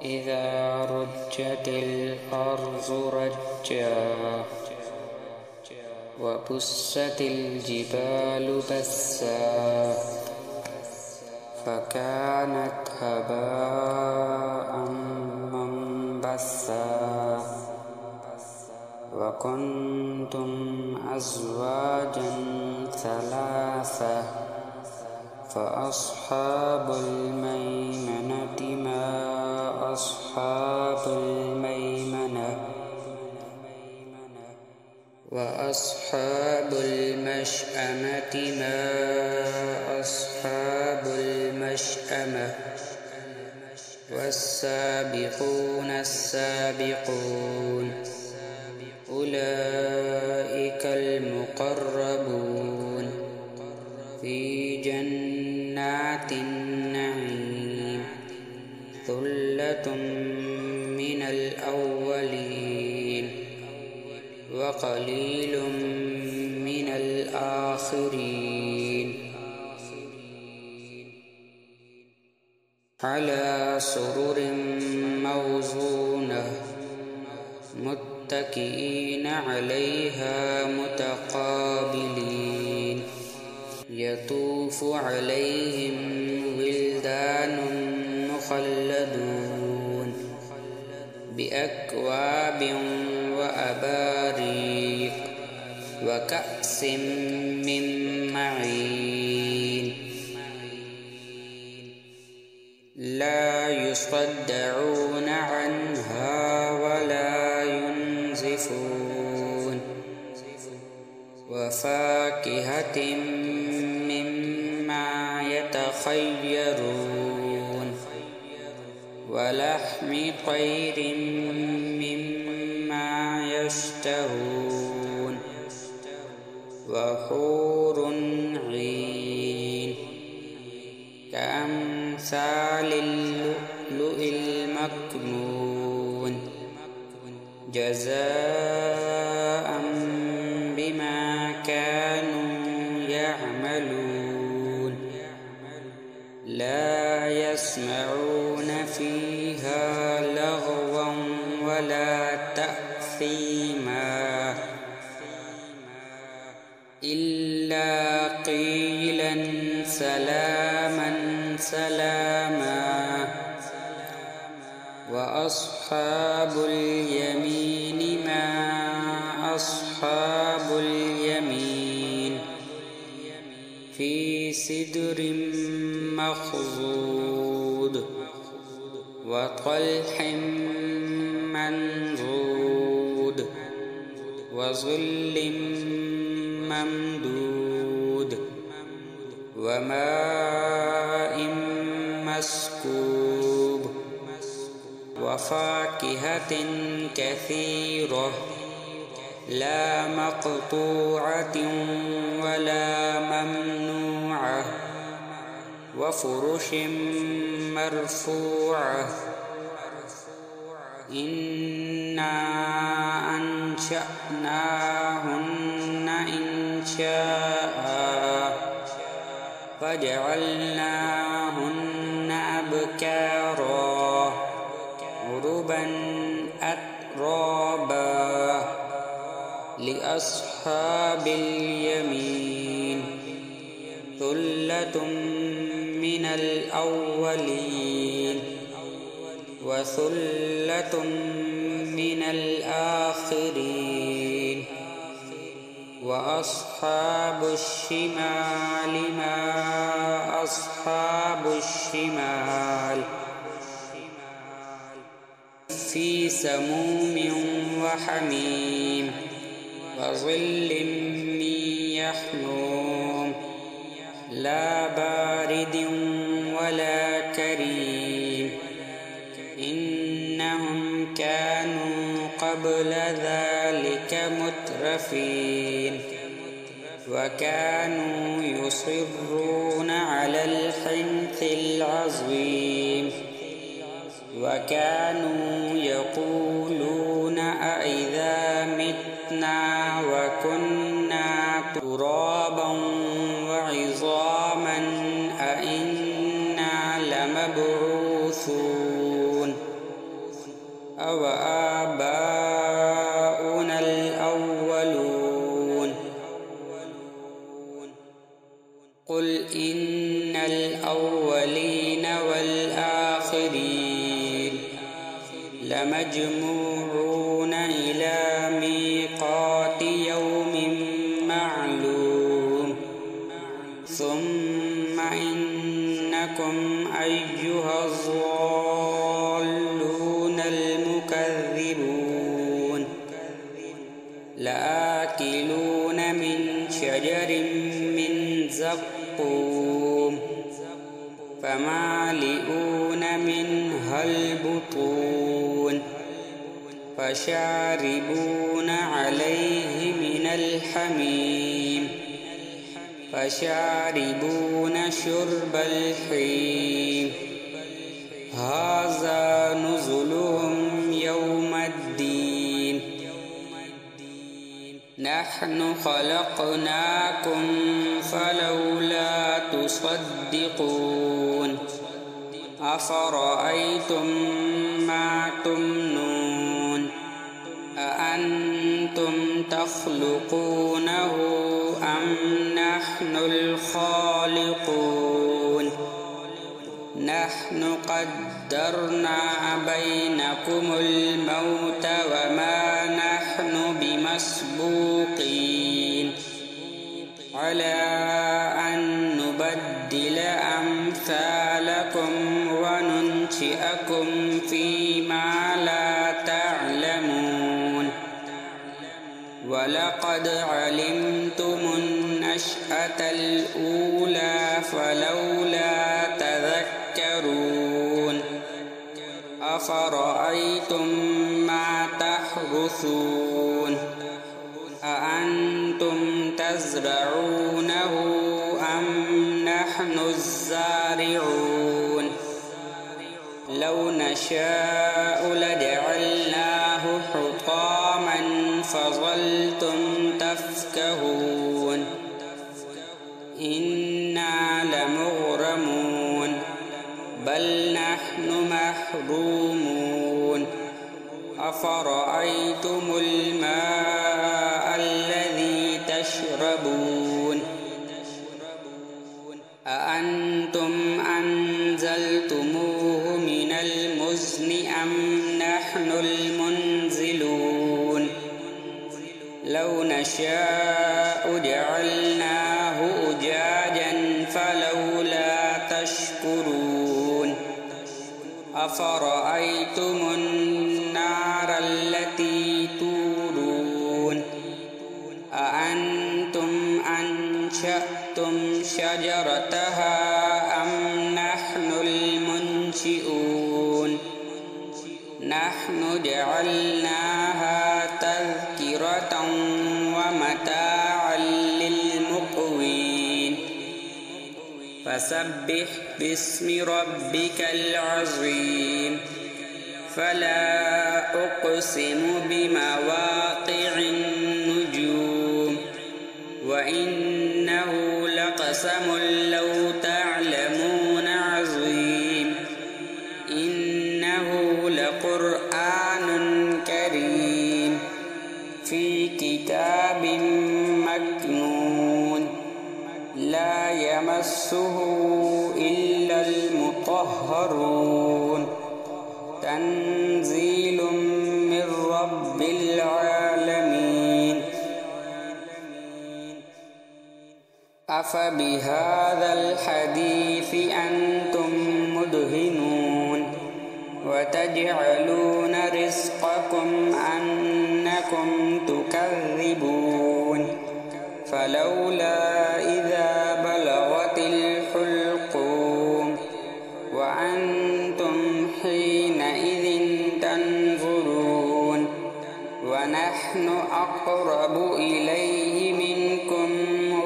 إذا رجت الأرض رجا وبست الجبال بسا فكانت هباء منبثا وكنتم أزواجا ثلاثة فأصحاب الميمنة ما أصحاب الميمنة وأصحاب المشأمة ما أصحاب المشأمة والسابقون السابقون أولئك المقربون في جنات جنات النعيم ثلة من الأولين وقليل من الآخرين على سرر موضونة متكئين عليها متقابلين يطوف عليهم ولدان مخلدون بأكواب وأباريق وكأس من معين لا يصدعون عنها ولا ينزفون وفاكهة مما يتخيرون ولحم طير مما يشتهون وحور عين كأمثال اللؤلؤ المكنون جزاء بما كانوا يعملون لا يسمعون فيها لغوا ولا تأثيما إلا قيلا سلاما سلاما وأصحاب اليمين ما أصحاب اليمين في سدر مخضود وطلح منضود وظل ممدود وماء مسكوب وفاكهة كثيرة لا مقطوعة ولا ممنوعة وفرش مرفوعة إنا أنشأناهن إنشاء فجعلناهن أبكارا عربا أترابا لأصحاب اليمين ثلة من الأولين وثلة من الآخرين وأصحاب الشمال ما أصحاب الشمال في سموم وحميم وظل من يحموم لا بارد ولا كريم إنهم كانوا قبل ذلك مترفين وكانوا يصرون على الحنث العظيم وكانوا يقولون أإذا متنا وكنا ترابا وعظاما أإنا لمبعوثون أو آباؤنا الأولون قل إن الأولين والآخرين لمجموعون إلى ميقات يوم معلوم ثم إنكم أيها الضالون المكذبون لآكلون من شجر من زقوم فمالئون منها البطون فشاربون عليه من الحميم فشاربون شرب الحيم هذا نزلهم يوم الدين نحن خلقناكم فلولا تصدقون أفرأيتم ما تمنون أأنتم تخلقونه أم نحن الخالقون نحن قدرنا بينكم الموت وما نحن بمسبوقين على أن نبدل أمثالكم وننشئكم فيما لا تعلمون ولقد علمتم النشأة الأولى فلولا تذكرون أفرأيتم ما تحرثون أأنتم تزرعونه أم نحن الزارعون لو نشاء لجعلناه حطاما فظلتم تفكهون إنا لمغرمون بل نحن محرومون أفرأيتم الماء الذي تشربون أأنتم أنزلتموه من المزن أم نحن المنزلون لو نشاء جعلناه أجاجا فلولا تشكرون أفرأيتم النار التي تورون أأنتم أنشأتم شجرتها أم نحن المنشئون نحن جعلناها تذكرة ومتاعا للمقوين فسبح باسم ربك العظيم فلا أقسم بمواقع النجوم وإنه لقسم لو تعلمون عظيم إنه لقرآن كريم في كتاب مكنون لا يمسه إلا المطهرون تنزيل من رب العالمين أفبهذا الحديث أنتم مدهنون وتجعلون رزقكم أنكم تكذبون فلولا إذا بلغت الحلقوم وأنتم حينئذ تنظرون ونحن أقرب إليه منكم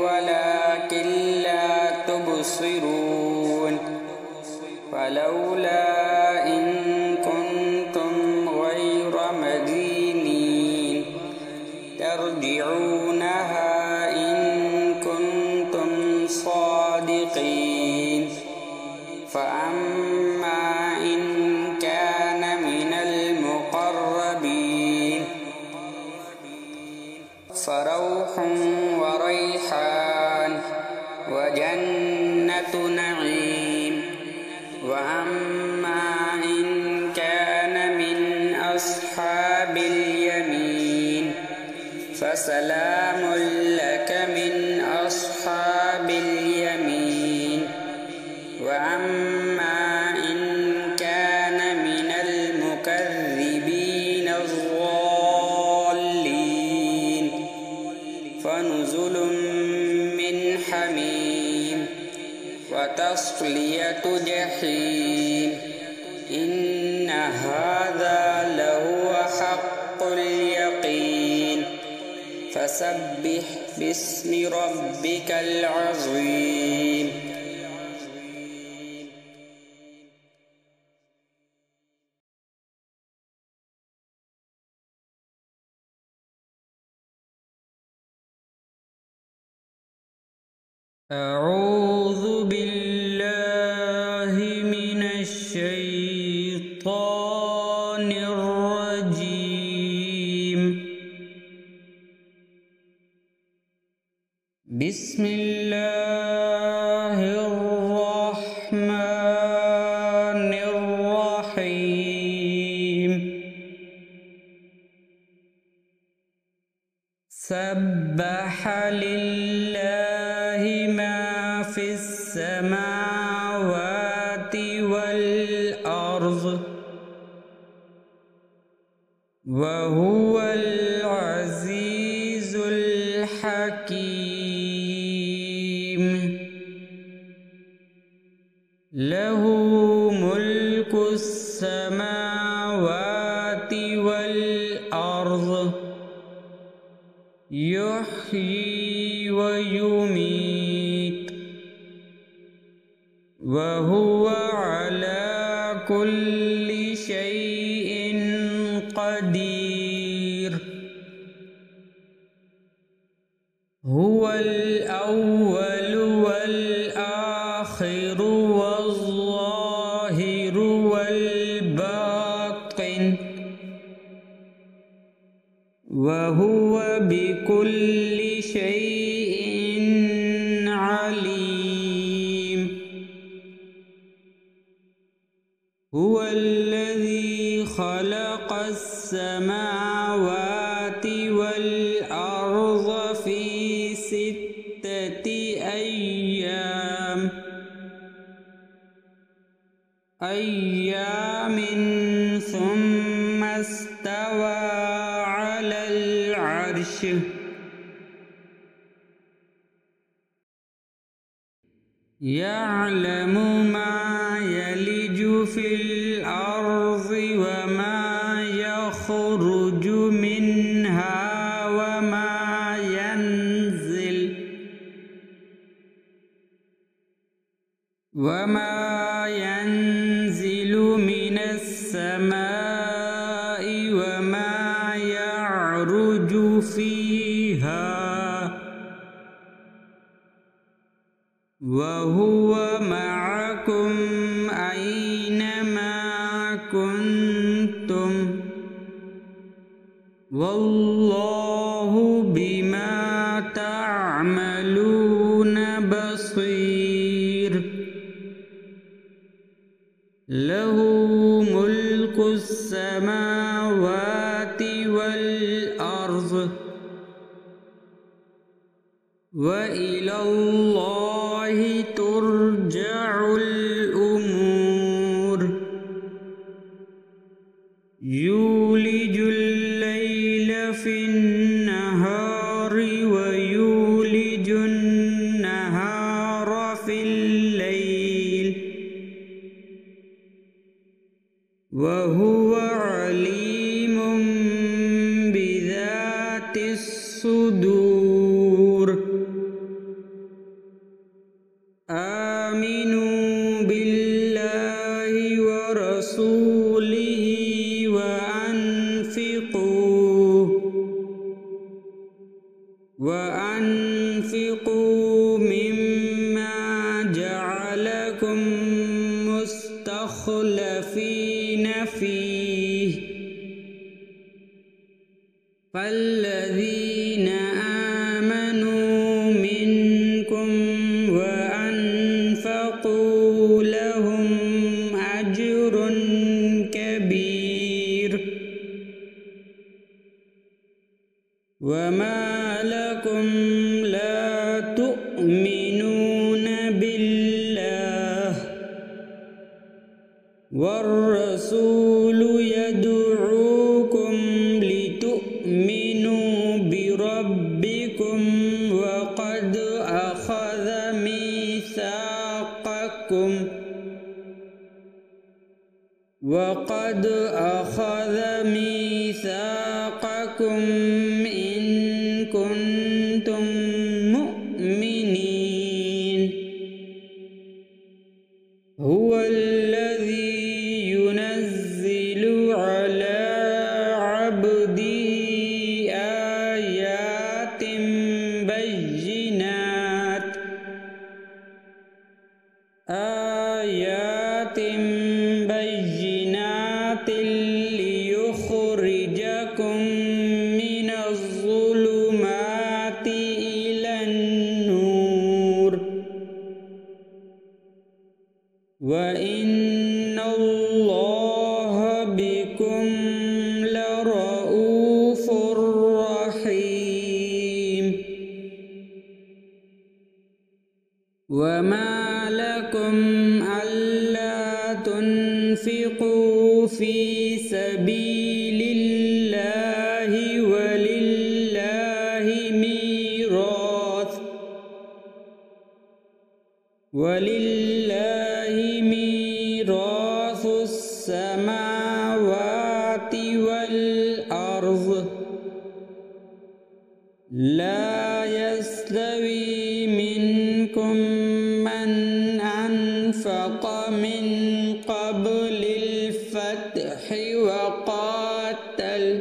ولكن لا تبصرون فلولا إن كنتم غير مدينين ترجعونها إن كنتم صادقين فأما إن كان من المقربين فروح وريحان وجنة نعيم وأما إن كان من أصحاب اليمين فسلام لك من أصحاب اليمين وأما إن كان من المكذبين الضالين فنزل من حميم وتصلية جحيم إن هذا لهو حق اليقين فسبح باسم ربك العظيم أعوذ بالله من الشيطان الرجيم بسم الله الرحمن الرحيم سبح لله ما في السماوات والأرض وهو العزيز الحكيم له ملك السماوات والأرض يحيي ويميت وهو على كل شيء قدير هو الأول والآخر والظاهر والباطن وهو بكل شيء عليم هو الذي خلق السماوات والأرض في 6 أيام ثم استوى على العرش يعلم ما يلج في الأرض وما يخرج منها وما ينزل من السماء وما يعرج فيها وهو معكم أينما كنتم والله بما تعملون بصير له ملك السماوات والأرض وإلى الله ترجع الأمور يولج الليل في النهار ويولج النهار في الليل وهو عليم بذات الصدور آمنوا بالله ورسوله وأنفقوا مما جعلكم مستخلفين فيه فالذين آمنوا منكم وأنفقوا لهم أجر كبير وما لكم لا تؤمنون بالله والرسول يدعوكم لتؤمنوا بربكم وقد أخذ ميثاقكم إن كنتم هو الذي ينزل على عبده آيات بينات ليخرجكم من الظلمات إلى النور وإن الله بكم لرؤوف رحيم وما لكم ألا تنفقوا في سبيل الله ولله ميراث السماوات والأرض لا يستوي منكم من أنفق من قبل الفتح وقاتل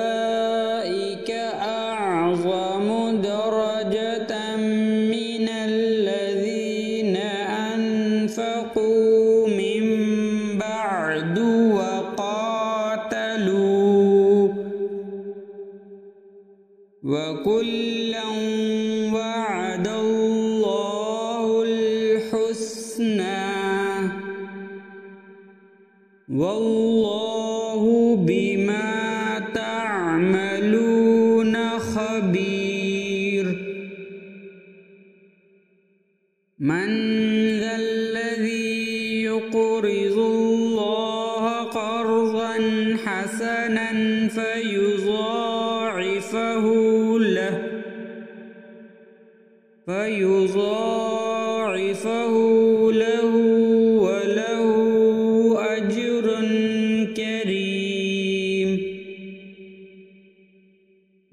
أولئك أعظم درجة من الذين أنفقوا من بعد وقاتلوا وكلا وعد الله الحسنى والله بما تعملون خبير من ذا الذي يقرض الله قرضا حسنا فيضاعفه له وله أجر كريم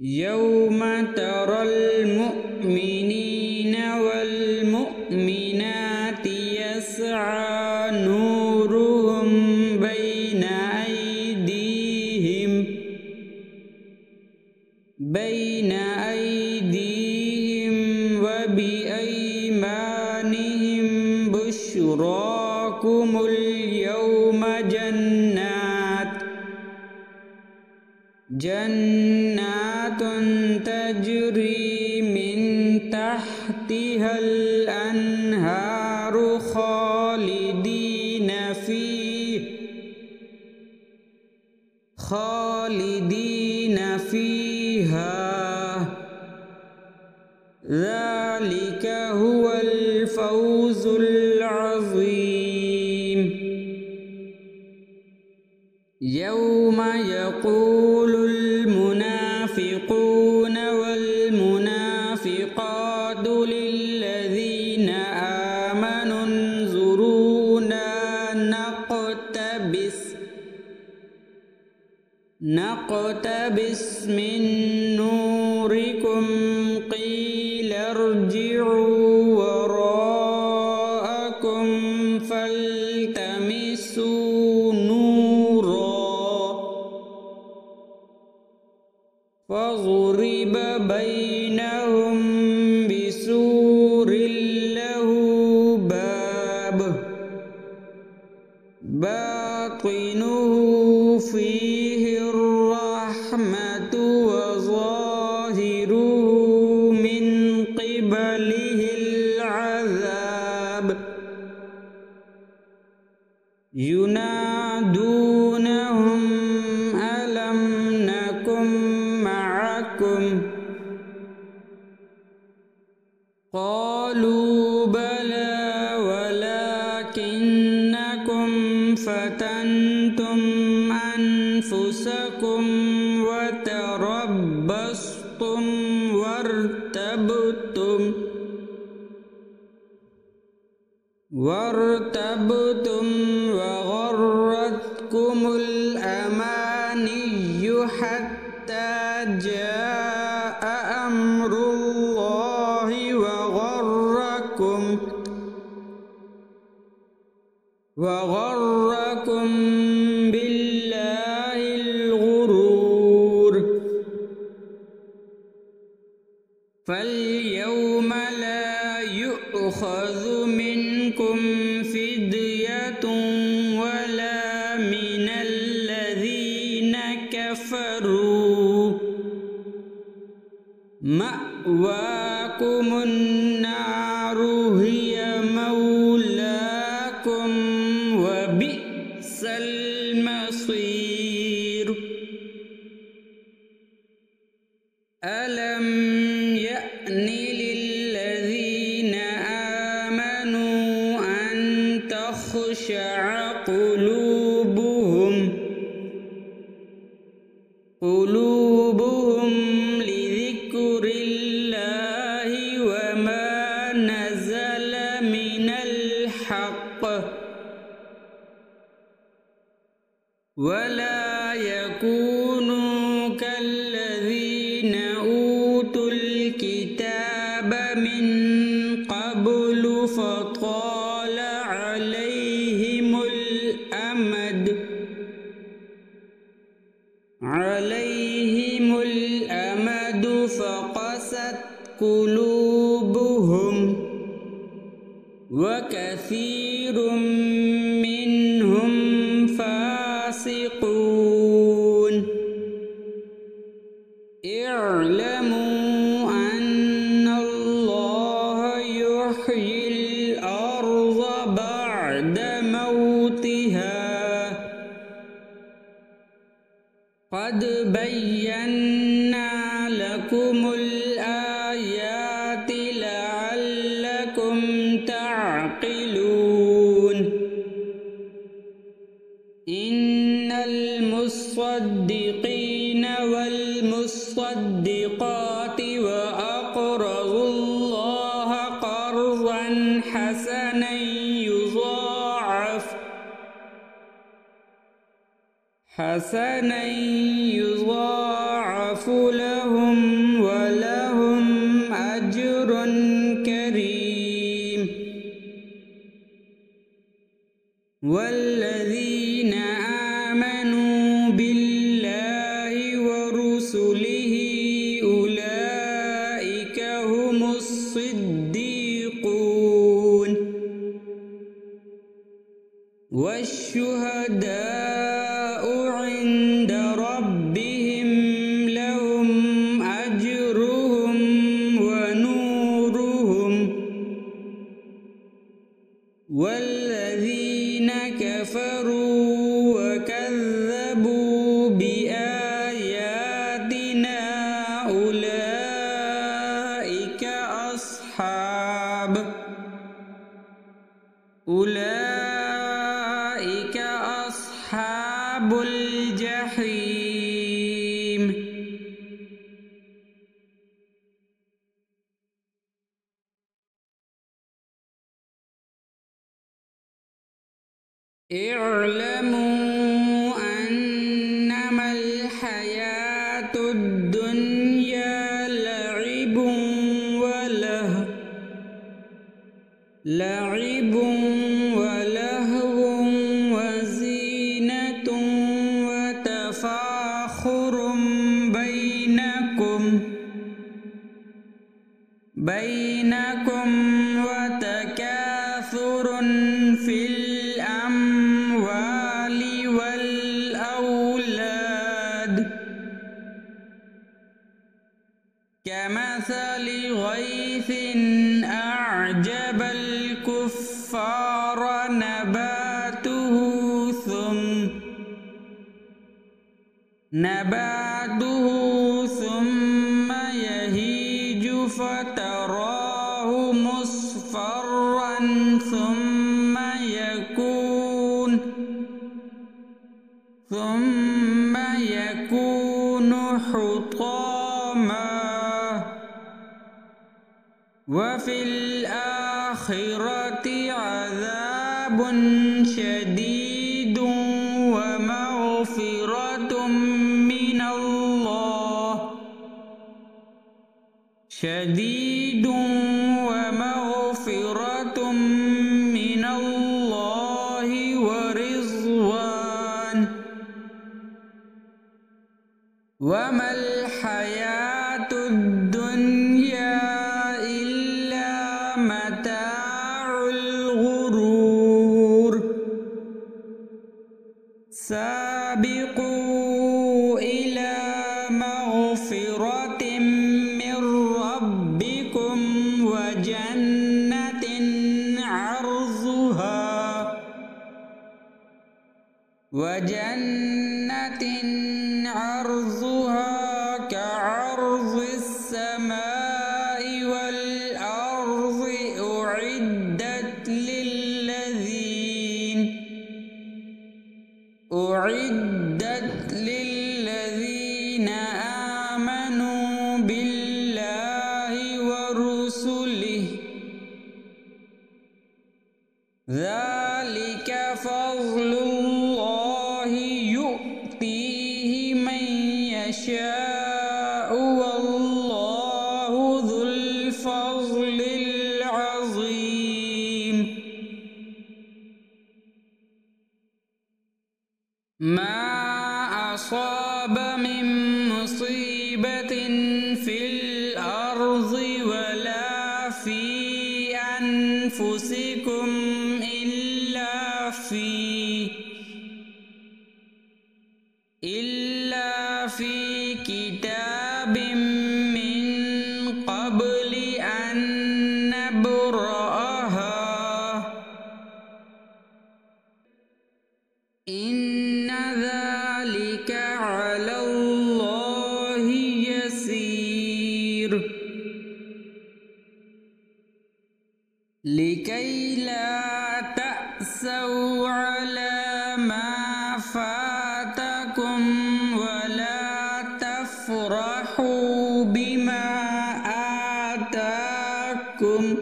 يوم ترى المؤمنين والمؤمنات يسعى نورهم بين أيديهم وبأيمانهم بشراكم اليوم جنات تجري من تحتها الأنهار خالدين فيها ذلك هو الفوز العظيم يوم يقول المنافقون والمنافقات للذين آمنوا انظرونا نقتبس من نوركم قيل ارجعوا وراءكم فالتمسوا نورا فضرب بينهم بسور له باب باطنه فيه الرحمة وظاهره من قبله العذاب ينادونهم ألم نكن معكم قالوا بلى ولكنكم فتنتم أنفسكم وتربصتم وارتبتم وغرتكم الأماني حتى جاء أمر الله وغركم وغركم بالله الغرور فاليوم لا يؤخذ منكم فدية ولا من الذين كفروا مأواكم النار هي مولاكم وبئس المصير ألم يأن للذين آمنوا أن تخشع قلوبهم لذكر الله وما نزل من الحق ولا يكونوا كالذين أوتوا الكتاب من قبل فطال عليهم الأمد فقست قلوبهم وكثير منهم فاسقون اعلموا أن الله يحيي الأرض بعد موتها قد بينا لكم الآيات لعلكم تعقلون إن المصدقين والمصدقات وأقرضوا الله قرضا حسنا يضاعف لهم ولهم أجر كريم والذين آمنوا بالله ورسله أولئك هم الصديقون والشهداء عند ربهم لهم أجرهم ونورهم والذين كفروا وكذبوا بآياتنا أولئك أصحاب الجحيم اعلموا أنما الحياة الدنيا لعب ولهو وزينة وتفاخر بينكم وتكاثر في الأموال والأولاد كمثل غيث أعجب الكفار نباته ثم يهيج فتراه مصفرا ثم يكون حطاما وفي الآخرة عذاب شديد ومغفرة من الله ومغفرة من الله ورضوان وما الحياة الدنيا إلا متاع الغرور سابقوا إلى مغفرة من ربكم وجنة عرضها كعرض السماء والأرض أعدت للذين آمنوا بالله ورسله ذلك فضل الله يؤتيه من يشاء والله ذو الفضل العظيم ما أصاب من مصيبة في الأرض ولا في أنفسكم إلا في كتاب من قبل أن نبرأها إن ذلك على الله يسير لكي لا تأسوا على ما فاتكم ولا تفرحوا بما آتاكم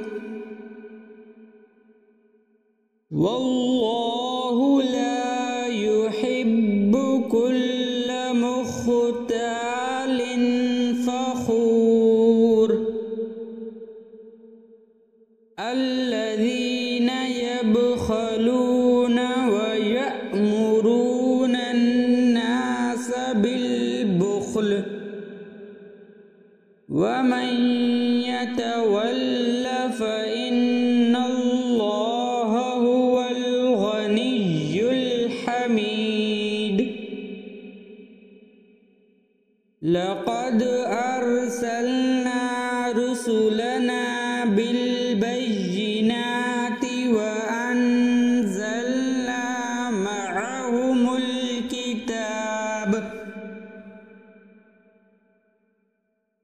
والله لا يحب كل مختال فخور الذين يبخلون ويأمرون الناس بالبخل ومن يتول فإن الله هو الغني الحميد لقد أرسلنا رسلنا بالبينات وأنزلنا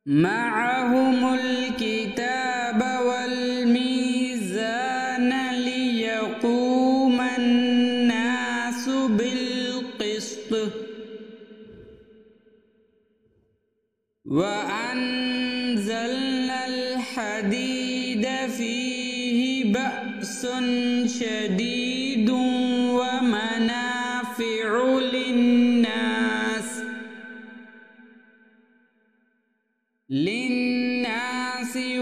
معهم الكتاب والميزان ليقوم الناس بالقسط وأنزلنا الحديد فيه بأس شديد ومنافع للناس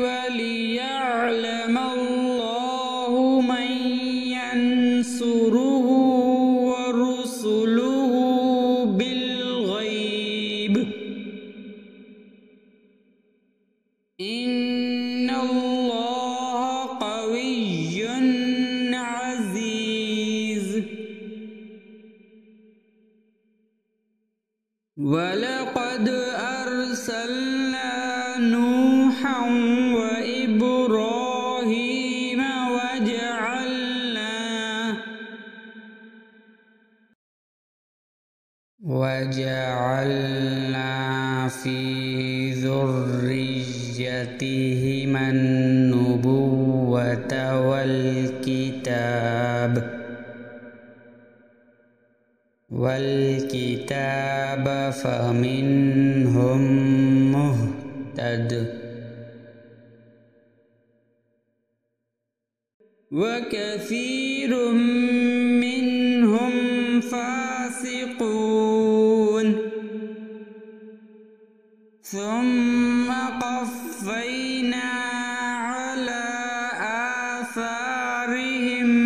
وليعلم الله من ينصره ورسله بالغيب إن الله قوي عزيز ولقد أرسلنا نوحا وإبراهيم وجعلنا في ذريتهما النبوة والكتاب فمنهم مهتد وكثير منهم فاسقون ثم قفينا على آثارهم آثارهم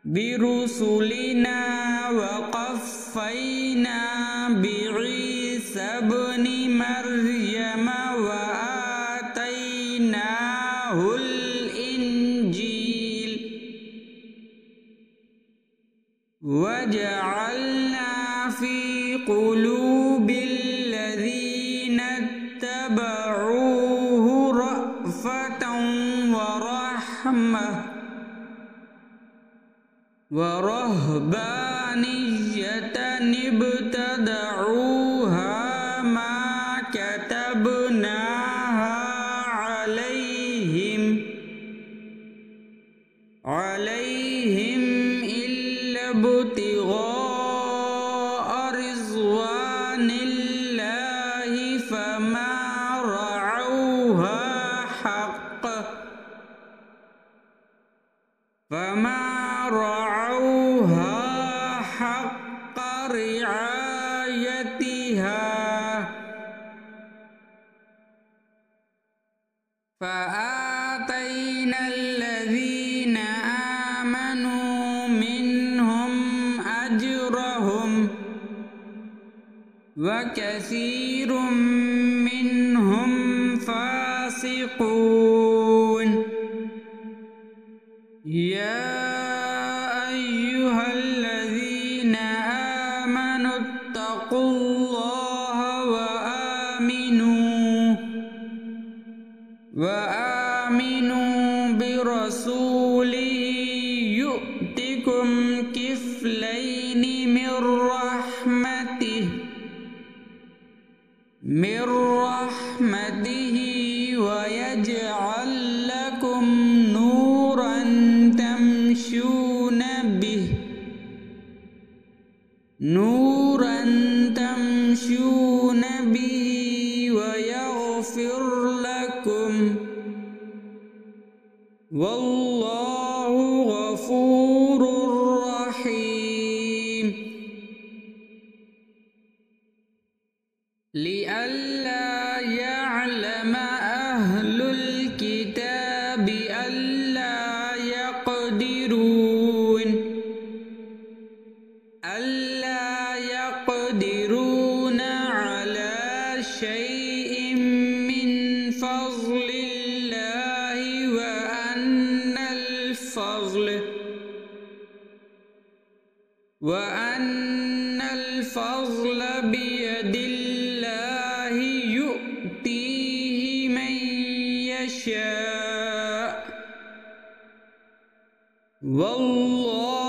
برسلنا وقفينا بعيسى ابن مريم وآتيناه الإنجيل وجعلنا في قلوب الذين اتبعوه رأفة ورهبانية ابتدعوها ما كتبناها عليهم إلا ابتغاء رضوان الله فما رعوها حق رعايتها فآتينا الذين آمنوا منهم أجرهم وكثير منهم فاسقون يا أيها الذين آمنوا اتقوا الله وآمنوا برسوله يؤتكم كفلين من رحمته ويجعل لكم نورا تمشون به ويغفر لكم والله غفور رحيم لئلا يعلم أهل الكتاب ألا يقدرون على شيء من فضل الله وأن الفضل بيد الله يؤتيه من يشاء والله